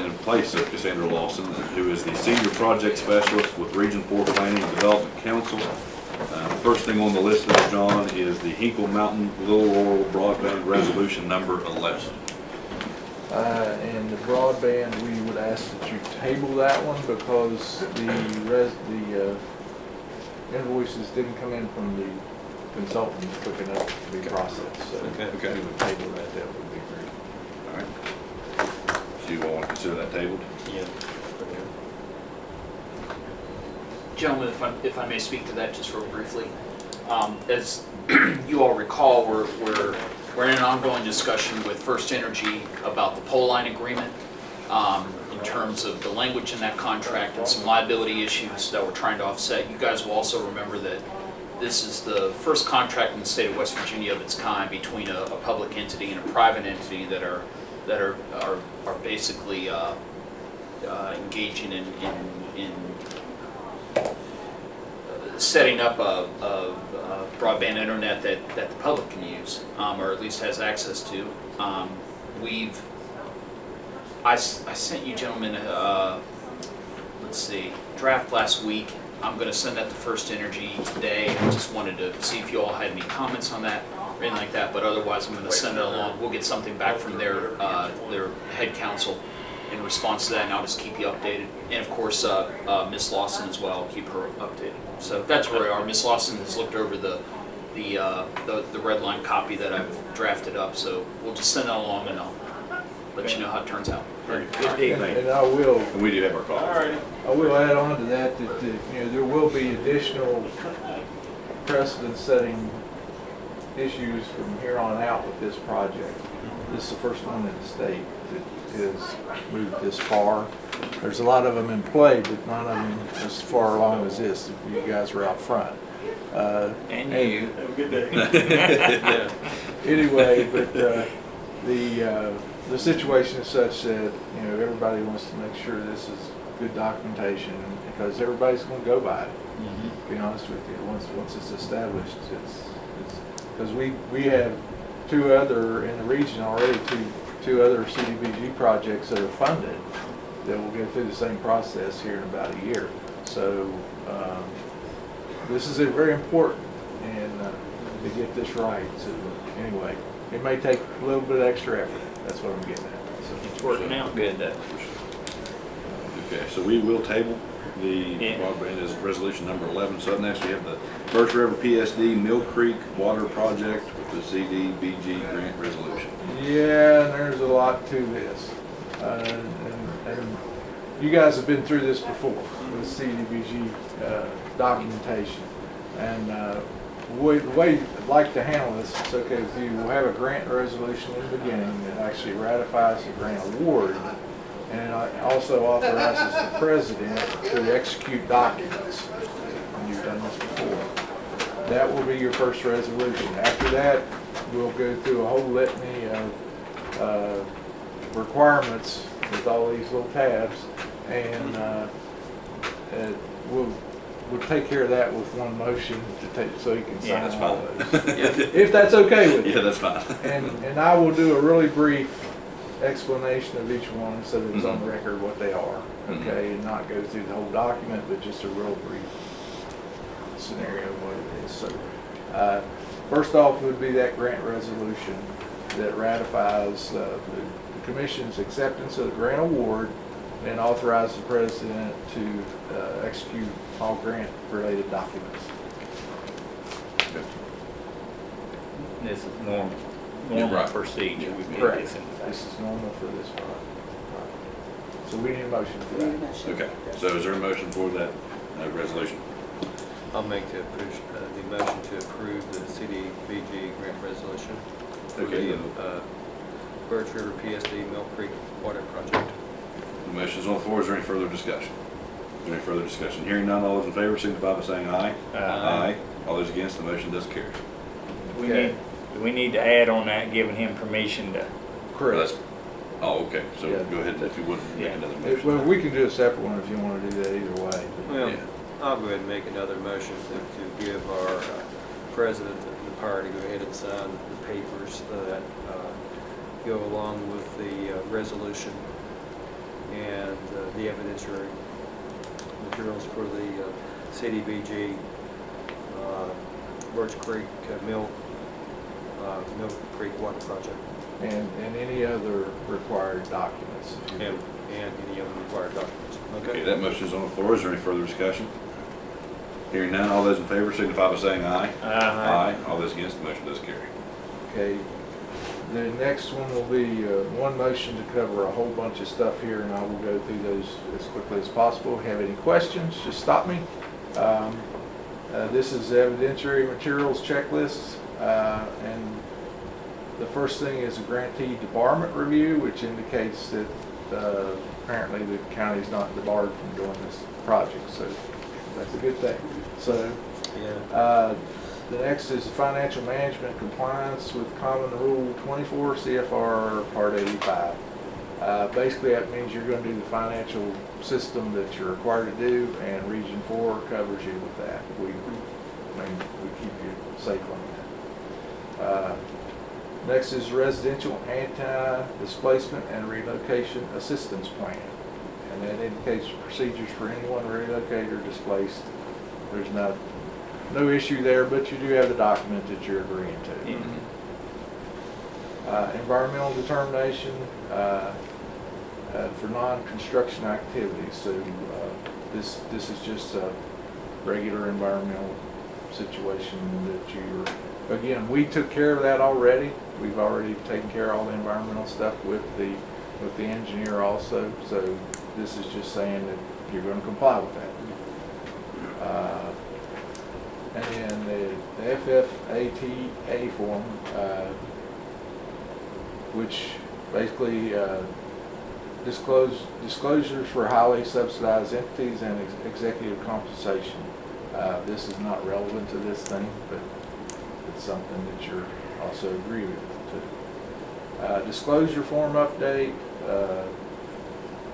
Speaker 1: in place of Cassandra Lawson, who is the Senior Project Specialist with Region 4 Planning and Development Council. First thing on the list, Mr. John, is the Hinkle Mountain Little Laurel Broadband Resolution Number 11.
Speaker 9: And the broadband, we would ask that you table that one because the invoices didn't come in from the consultant quick enough to be processed. So
Speaker 1: Okay.
Speaker 9: if we would table that, that would be great.
Speaker 1: All right. So you all want to consider that tabled?
Speaker 4: Yeah.
Speaker 8: Gentlemen, if I may speak to that just real briefly. As you all recall, we're in an ongoing discussion with First Energy about the pole line agreement in terms of the language in that contract and some liability issues that we're trying to offset. You guys will also remember that this is the first contract in the state of West Virginia of its kind between a public entity and a private entity that are basically engaging in setting up a broadband internet that the public can use, or at least has access to. I sent you gentlemen, let's see, draft last week. I'm going to send that to First Energy today. I just wanted to see if you all had any comments on that or anything like that, but otherwise I'm going to send it along. We'll get something back from their head counsel in response to that, and I'll just keep you updated. And of course, Miss Lawson as well, keep her updated. So that's where we are. Miss Lawson has looked over the red line copy that I've drafted up, so we'll just send that along and I'll let you know how it turns out.
Speaker 1: Good
Speaker 3: deal.
Speaker 9: And I will,
Speaker 1: And we do have our calls.
Speaker 9: I will add on to that, there will be additional precedent-setting issues from here on out with this project. This is the first one in the state that has moved this far. There's a lot of them in play, but none of them as far along as this, if you guys are out front.
Speaker 3: And you.
Speaker 6: Have a good day.
Speaker 4: Yeah.
Speaker 9: Anyway, but the situation is such that, you know, everybody wants to make sure this is good documentation because everybody's gonna go by it, to be honest with you. Once it's established, it's, because we have two other in the region already, two other CDBG projects that are funded that will go through the same process here in about a year. So, this is very important and to get this right. So anyway, it may take a little bit extra effort. That's what I'm getting at. So
Speaker 3: It's working out good though.
Speaker 1: Okay, so we will table the
Speaker 3: Yeah.
Speaker 1: broadband as resolution number 11. So up next we have the Birch River PSD Mill Creek Water Project with the CDBG grant resolution.
Speaker 9: yeah, and there's a lot to this. And you guys have been through this before with CDBG documentation. And the way I'd like to handle this, it's okay with you, we'll have a grant resolution in the beginning that actually ratifies the grant award. And it also authorizes the president to execute documents. And you've done this before. That will be your first resolution. After that, we'll go through a whole litany of requirements with all these little tabs. And we'll take care of that with one motion to take, so you can
Speaker 1: Yeah,
Speaker 9: sign
Speaker 1: that's
Speaker 9: all
Speaker 1: fine.
Speaker 9: those. If that's okay with you.
Speaker 1: Yeah, that's fine.
Speaker 9: And I will do a really brief explanation of each one so that it's on the record what they are, okay? And not go through the whole document, but just a real brief scenario of what it is. So, first off would be that grant resolution that ratifies the commission's acceptance of the grant award and authorizes the president to execute all grant-related documents.
Speaker 3: This is normal
Speaker 1: Right.
Speaker 3: procedure. We did
Speaker 9: Correct.
Speaker 3: this in the
Speaker 9: This
Speaker 3: past.
Speaker 9: is normal for this project. So we need a motion for that.
Speaker 1: Okay, so is there a motion for that resolution?
Speaker 4: I'll make the motion to approve the CDBG grant resolution for
Speaker 1: Okay,
Speaker 4: the Birch River PSD Mill Creek Water Project.
Speaker 1: the motion's on the floor. Is there any further discussion? Is there any further discussion? Hearing none, all those in favor signify by saying aye.
Speaker 3: Aye.
Speaker 1: All those against, the motion does carry.
Speaker 3: We need to add on that, giving him permission to,
Speaker 1: That's- Oh, okay, so
Speaker 9: Yeah.
Speaker 1: go ahead, if you would, make
Speaker 3: Yeah.
Speaker 1: another
Speaker 9: Well,
Speaker 1: motion.
Speaker 9: we can do a separate one if you want to do that either way.
Speaker 4: Well,
Speaker 1: Yeah.
Speaker 4: I'll go ahead and make another motion to give our president the power to go ahead and sign the papers that go along with the resolution and the evidentiary materials for the CDBG Birch Creek Mill Creek Water Project
Speaker 9: And any other required documents. if you
Speaker 4: and
Speaker 9: would.
Speaker 4: any other required documents.
Speaker 1: Okay, that motion is on the floor. Is there any further discussion? Hearing none, all those in favor signify by saying aye. Aye. All those against, the motion does carry.
Speaker 9: Okay, the next one will be one motion to cover a whole bunch of stuff here, and I will go through those as quickly as possible. If you have any questions, just stop me. This is evidentiary materials checklist, and the first thing is a grantee debarment review, which indicates that apparently the county's not debarred from doing this project, so that's a good thing. So,
Speaker 4: Yeah.
Speaker 9: the next is financial management compliance with Common Rule 24 CFR Part 85. Basically, that means you're going to do the financial system that you're required to do, and Region 4 covers you with that. We keep you safe on that. Next is residential anti-displacement and relocation assistance plan. And that indicates procedures for anyone relocated or displaced. There's no issue there, but you do have the document that you're agreeing to. Environmental determination for non-construction activities. So this is just a regular environmental situation that you're, again, we took care of that already. We've already taken care of all the environmental stuff with the engineer also. So this is just saying that you're going to comply with that. And then the FFATA form, which basically disclosures for highly subsidized entities and executive compensation. This is not relevant to this thing, but it's something that you're also agree with. Disclosure form update,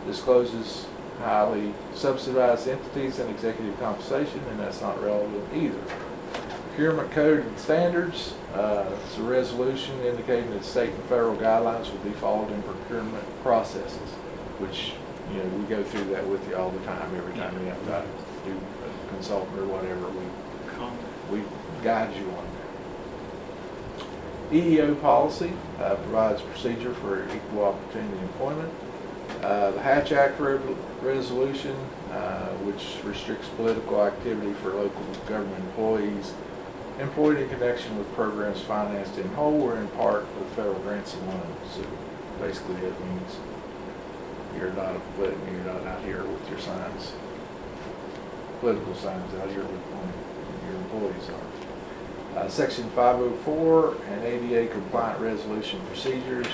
Speaker 9: discloses highly subsidized entities and executive compensation, and that's not relevant either. Procurement code and standards, it's a resolution indicating that state and federal guidelines will be followed in procurement processes, which, you know, we go through that with you all the time. Every time we have to do a consultant or whatever, we guide you on that. EEO policy provides procedure for equal opportunity employment. The Hatch Act resolution, which restricts political activity for local government employees employed in connection with programs financed in whole or in part with federal grants and loans. So basically that means you're not out here with your signs, political signs out here with your employees are. Section 504 and ADA compliant resolution procedures,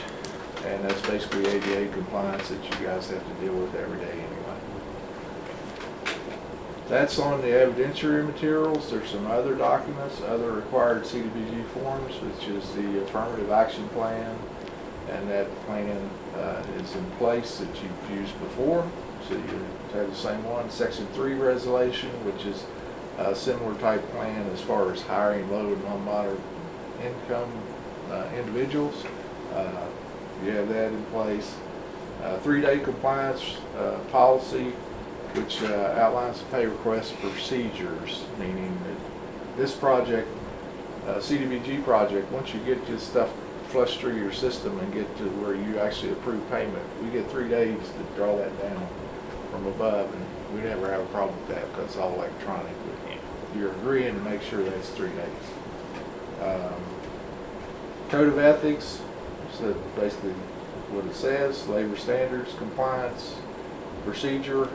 Speaker 9: and that's basically ADA compliance that you guys have to deal with every day anyway. That's on the evidentiary materials. There's some other documents, other required CDBG forms, which is the affirmative action plan, and that plan is in place that you've used before, so you have the same one. Section 3 resolution, which is a similar type plan as far as hiring low and non-moderate income individuals. You have that in place. 3-day compliance policy, which outlines the pay request procedures, meaning that this project, CDBG project, once you get this stuff flushed through your system and get to where you actually approve payment, we get 3 days to draw that down from above, and we never have a problem with that because it's all electronic. But you're agreeing to make sure that's 3 days. Code of ethics, so basically what it says, labor standards, compliance, procedure,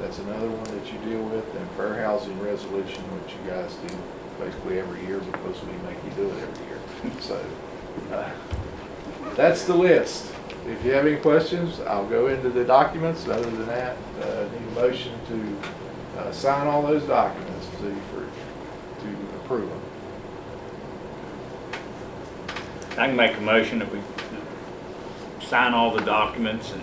Speaker 9: that's another one that you deal with, and fair housing resolution, which you guys do basically every year because we make you do it every year. So that's the list. If you have any questions, I'll go into the documents. Other than that, need a motion to sign all those documents to approve them.
Speaker 3: I can make a motion that we sign all the documents and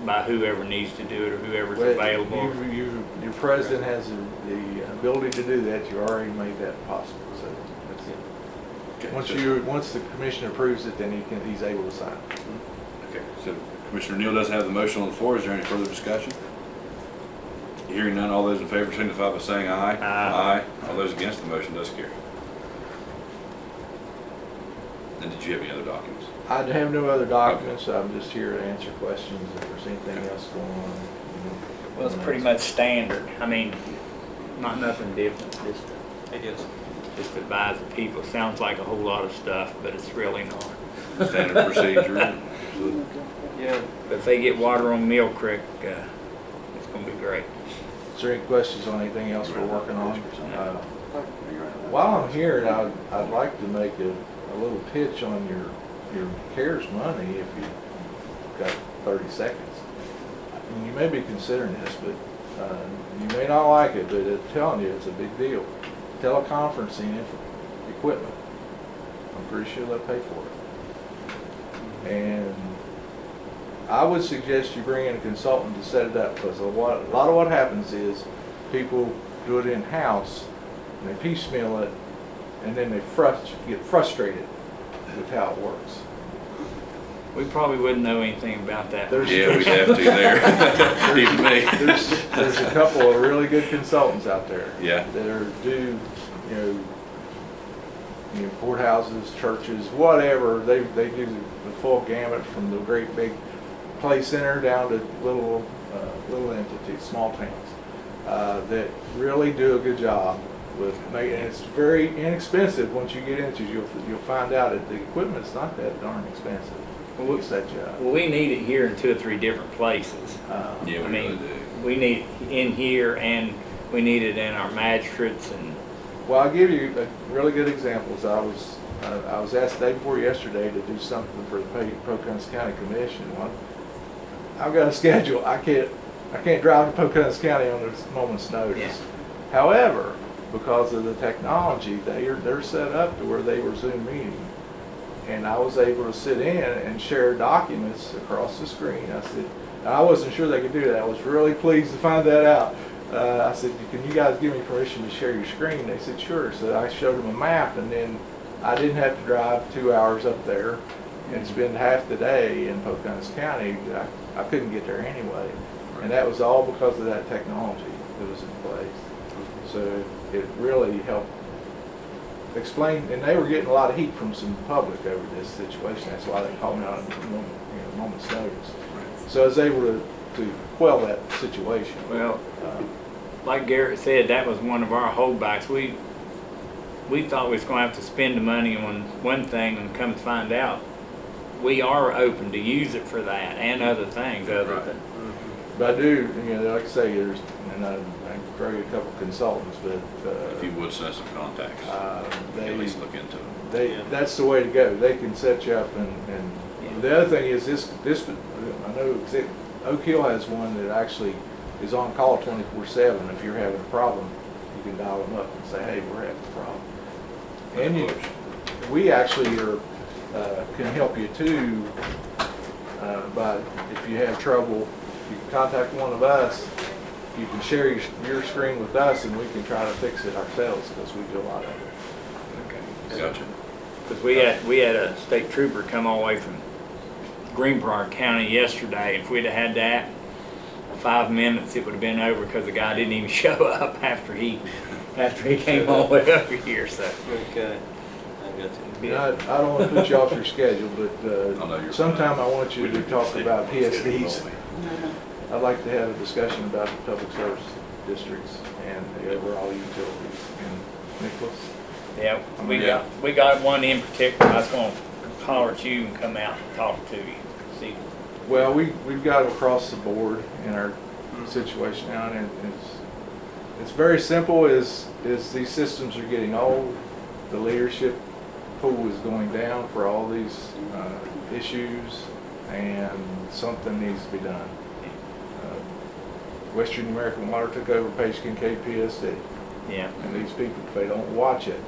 Speaker 3: by whoever needs to do it or whoever's available.
Speaker 9: Your president has the ability to do that. You already made that possible, so that's it.
Speaker 1: Okay,
Speaker 9: Once the commission approves it, then he's able to sign it.
Speaker 1: Okay, so Commissioner Neal does have the motion on the floor. Is there any further discussion? Hearing none, all those in favor signify by saying aye.
Speaker 3: Aye.
Speaker 1: All those against, the motion does carry. And did you have any other documents?
Speaker 9: I have no other documents. I'm just here to answer questions if there's anything else going on.
Speaker 3: Well, it's pretty much standard. I mean, not nothing different, just
Speaker 4: It is.
Speaker 3: just advise the people. Sounds like a whole lot of stuff, but it's really not.
Speaker 1: Standard procedure.
Speaker 4: Yeah.
Speaker 3: But if they get water on Mill Creek, it's gonna be great.
Speaker 9: Is there any questions on anything else we're working on? While I'm here, I'd like to make a little pitch on your CARES money if you've got 30 seconds. And you may be considering this, but you may not like it, but I'm telling you, it's a big deal. Teleconferencing equipment. I'm pretty sure they'll pay for it. And I would suggest you bring in a consultant to set it up, because a lot of what happens is people do it in-house and they piecemeal it, and then they get frustrated with how it works.
Speaker 3: We probably wouldn't know anything about that.
Speaker 1: Yeah, we'd have to there. Even me.
Speaker 9: There's a couple of really good consultants out there.
Speaker 1: Yeah.
Speaker 9: That are do, you know, courthouses, churches, whatever. They do the full gamut from the great big play center down to little entities, small towns, that really do a good job with making. And it's very inexpensive once you get into it. You'll find out that the equipment's not that darn expensive. It's that job.
Speaker 3: Well, we need it here in 2 or 3 different places.
Speaker 1: Yeah,
Speaker 3: I
Speaker 1: we
Speaker 3: mean,
Speaker 1: really do.
Speaker 3: we need it in here and we need it in our magistrates and.
Speaker 9: Well, I'll give you a really good examples. I was asked the day before yesterday to do something for the Pocahontas County Commission. Well, I've got a schedule. I can't I can't drive to Pocahontas County on a moment's notice. However, because of the technology, they're set up to where they were Zoom meeting. And I was able to sit in and share documents across the screen. I said, I wasn't sure they could do that. I was really pleased to find that out. I said, can you guys give me permission to share your screen? They said, sure. So I showed them a map, and then I didn't have to drive 2 hours up there and spend half the day in Pocahontas County. I couldn't get there anyway. And that was all because of that technology that was in place. So it really helped explain, and they were getting a lot of heat from some public over this situation. That's why they called me out in a moment's notice. So I was able to quell that situation.
Speaker 3: Well, like Garrett said, that was one of our holdbacks. We thought we was gonna have to spend the money on one thing, and come to find out, we are open to use it for that and other things other than.
Speaker 9: But I do, like I say, and I created a couple consultants, but
Speaker 1: If you would set some contacts, at least look into it.
Speaker 9: that's the way to go. They can set you up, and the other thing is this. I know Oak Hill has one that actually is on call 24/7. If you're having a problem, you can dial them up and say, "Hey, we're having a problem." And we actually can help you too. But if you have trouble, you can contact one of us. You can share your screen with us, and we can try to fix it ourselves because we do a lot of it.
Speaker 1: Gotcha.
Speaker 3: Because we had a state trooper come all the way from Greenbrier County yesterday. If we'd have had that 5 minutes, it would have been over because the guy didn't even show up after he came all the way over here. So
Speaker 4: Okay. I got you.
Speaker 9: I don't want to put you off your schedule,
Speaker 1: I know
Speaker 9: but
Speaker 1: you're
Speaker 9: sometime
Speaker 1: fine.
Speaker 9: I want you
Speaker 1: We
Speaker 9: to
Speaker 1: did
Speaker 9: talk
Speaker 1: stay
Speaker 9: about
Speaker 1: on schedule,
Speaker 9: PSDs.
Speaker 1: don't we?
Speaker 9: I'd like to have a discussion about the public service districts and the overall utilities in Nicholas.
Speaker 3: yeah, we got one in particular. I was gonna holler at you and come out and talk to you. See,
Speaker 9: Well, we've got it across the board in our situation now, and it's very simple. Is these systems are getting old, the leadership pool is going down for all these issues, and something needs to be done. Western American Water took over Page Kincaid PSD,
Speaker 3: yeah.
Speaker 9: and these people, if they don't watch it,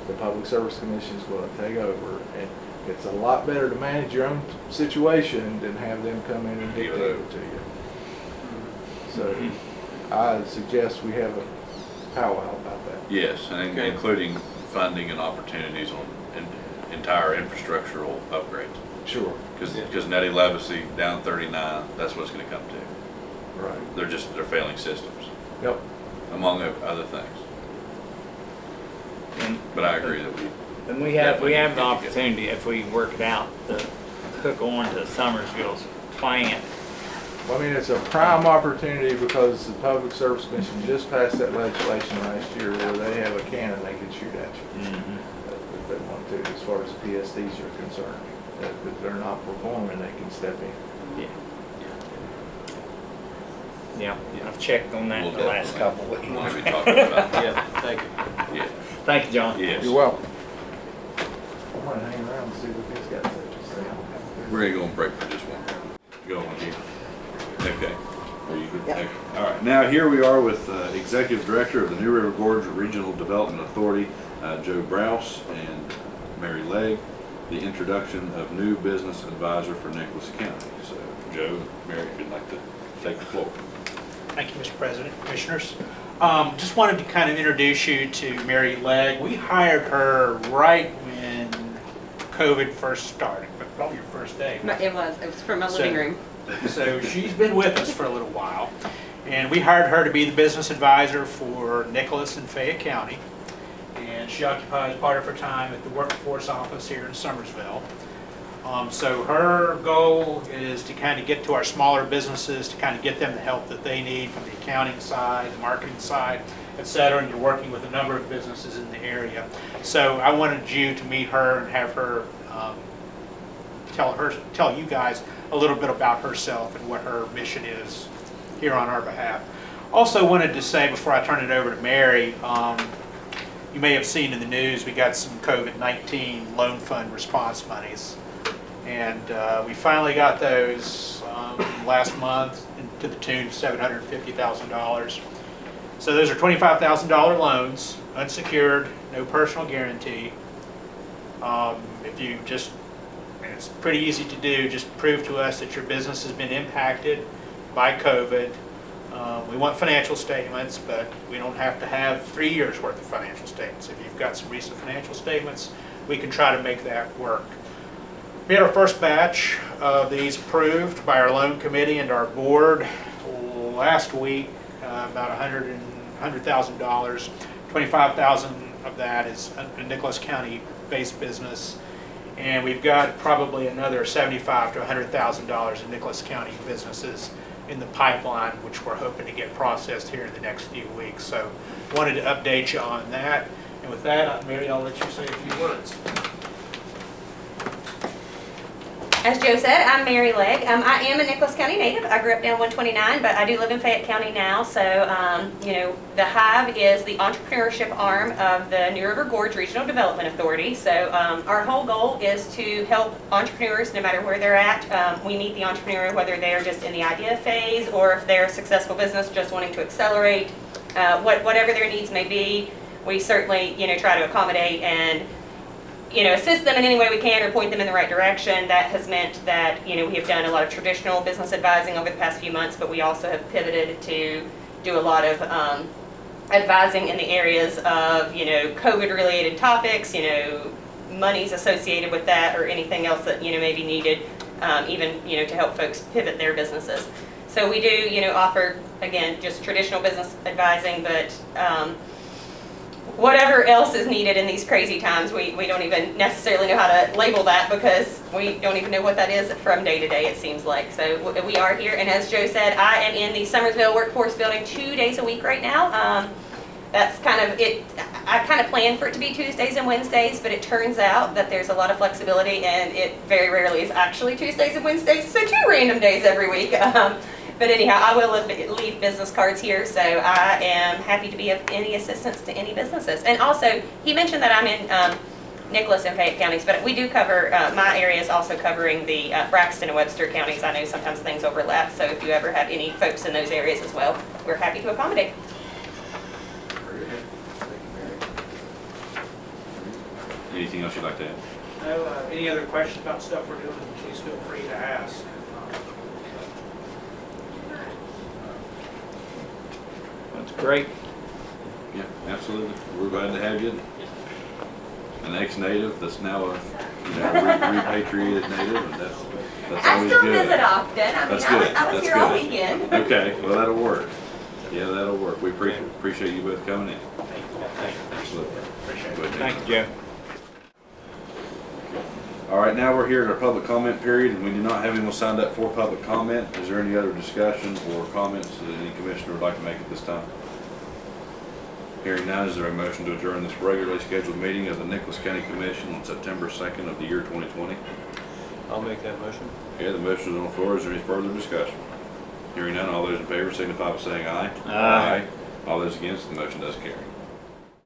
Speaker 9: the Public Service Commission is going to take over. And it's a lot better to manage your own situation than have them come in and dictate it to you. So I suggest we have a powwow about that.
Speaker 1: Yes, and
Speaker 4: Okay.
Speaker 1: including funding and opportunities on entire infrastructural upgrades.
Speaker 9: Sure.
Speaker 1: Because Nettie Levacy down 39, that's what it's gonna come to.
Speaker 9: Right.
Speaker 1: They're failing systems,
Speaker 9: Yep.
Speaker 1: among other things. But I agree that
Speaker 3: And we have
Speaker 1: Definitely
Speaker 3: the
Speaker 1: need to get
Speaker 3: opportunity, if we work it out, to hook on to Summersville's plant.
Speaker 9: Well, I mean, it's a prime opportunity because the Public Service Commission just passed that legislation last year where they have a cannon they can shoot at you if they want to, as far as PSDs are concerned. That if they're not performing, they can step in.
Speaker 3: Yeah. Yeah, I've checked on that
Speaker 1: we'll
Speaker 3: the last couple of
Speaker 1: definitely
Speaker 3: weeks.
Speaker 1: want to be talking about that.
Speaker 4: Yeah, thank you.
Speaker 1: Yeah,
Speaker 3: Thank you, John.
Speaker 1: yes.
Speaker 9: You're welcome. I want to hang around and see what these guys have to say.
Speaker 1: We're gonna go on break for just one. Go on here. Okay. Are you good? Okay. All right. Now here we are with Executive Director of the New River Gorge Regional Development Authority, Joe Browse and Mary Legg, the introduction of new business advisor for Nicholas County. So Joe, Mary, if you'd like to take the floor.
Speaker 10: Thank you, Mr. President, Commissioners. Just wanted to kind of introduce you to Mary Legg. We hired her right when COVID first started, but probably your first day.
Speaker 11: It was from my living room.
Speaker 10: So she's been with us for a little while, and we hired her to be the business advisor for Nicholas and Fayette County. And she occupies part of her time at the workforce office here in Summersville. So her goal is to kind of get to our smaller businesses, to kind of get them the help that they need from the accounting side, the marketing side, et cetera, and you're working with a number of businesses in the area. So I wanted you to meet her and have her tell you guys a little bit about herself and what her mission is here on our behalf. Also wanted to say before I turn it over to Mary, you may have seen in the news we got some COVID-19 loan fund response monies. And we finally got those last month to the tune of $750,000. So those are $25,000 loans, unsecured, no personal guarantee. If you just, and it's pretty easy to do, just prove to us that your business has been impacted by COVID. We want financial statements, but we don't have to have 3 years worth of financial statements. If you've got some recent financial statements, we can try to make that work. We had our first batch of these approved by our loan committee and our board last week, about $100,000. 25,000 of that is a Nicholas County based business. And we've got probably another $75,000 to $100,000 in Nicholas County businesses in the pipeline, which we're hoping to get processed here in the next few weeks. So wanted to update you on that. And with that, Mary, I'll let you say a few words.
Speaker 11: As Joe said, I'm Mary Legg. I am a Nicholas County native. I grew up down 129, but I do live in Fayette County now. So, the Hive is the entrepreneurship arm of the New River Gorge Regional Development Authority. So, our whole goal is to help entrepreneurs no matter where they're at. We meet the entrepreneur whether they're just in the idea phase or if they're a successful business just wanting to accelerate. Whatever their needs may be, we certainly, try to accommodate and assist them in any way we can or point them in the right direction. That has meant that, we have done a lot of traditional business advising over the past few months, but we also have pivoted to do a lot of advising in the areas of, COVID-related topics, monies associated with that or anything else that, may be needed, even, to help folks pivot their businesses. So we do, offer, again, just traditional business advising, but whatever else is needed in these crazy times, we don't even necessarily know how to label that because we don't even know what that is from day to day, it seems like. So we are here, and as Joe said, I am in the Summersville Workforce Building 2 days a week right now. That's kind of it. I kind of planned for it to be Tuesdays and Wednesdays, but it turns out that there's a lot of flexibility, and it very rarely is actually Tuesdays and Wednesdays, so 2 random days every week. But anyhow, I will leave business cards here, so I am happy to be of any assistance to any businesses. And also, he mentioned that I'm in Nicholas and Fayette counties, but we do cover, my area is also covering the Braxton and Webster counties. I know sometimes things overlap, so if you ever have any folks in those areas as well, we're happy to accommodate.
Speaker 1: Anything else you'd like to add?
Speaker 10: No, any other questions about stuff we're doing, please feel free to ask.
Speaker 3: That's great.
Speaker 1: Yeah, absolutely. We're glad to have you. An ex-native that's now a repatriated native, and that's
Speaker 11: I
Speaker 1: always
Speaker 11: still
Speaker 1: good.
Speaker 11: visit often.
Speaker 1: That's good.
Speaker 11: I was
Speaker 1: That's
Speaker 11: here all
Speaker 1: good.
Speaker 11: weekend.
Speaker 1: Okay, well, that'll work. Yeah, that'll work. We appreciate you both coming in. Absolutely.
Speaker 10: Appreciate it.
Speaker 3: Thank you, Joe.
Speaker 1: All right, now we're here at our public comment period, and we do not have anyone signed up for public comment. Is there any other discussion or comments that any commissioner would like to make at this time? Hearing none, is there a motion to adjourn this regularly scheduled meeting of the Nicholas County Commission on September 2nd of the year 2020?
Speaker 4: I'll make that motion.
Speaker 1: Okay, the motion is on the floor. Is there any further discussion? Hearing none, all those in favor signify by saying aye.
Speaker 3: Aye.
Speaker 1: All those against, the motion does carry.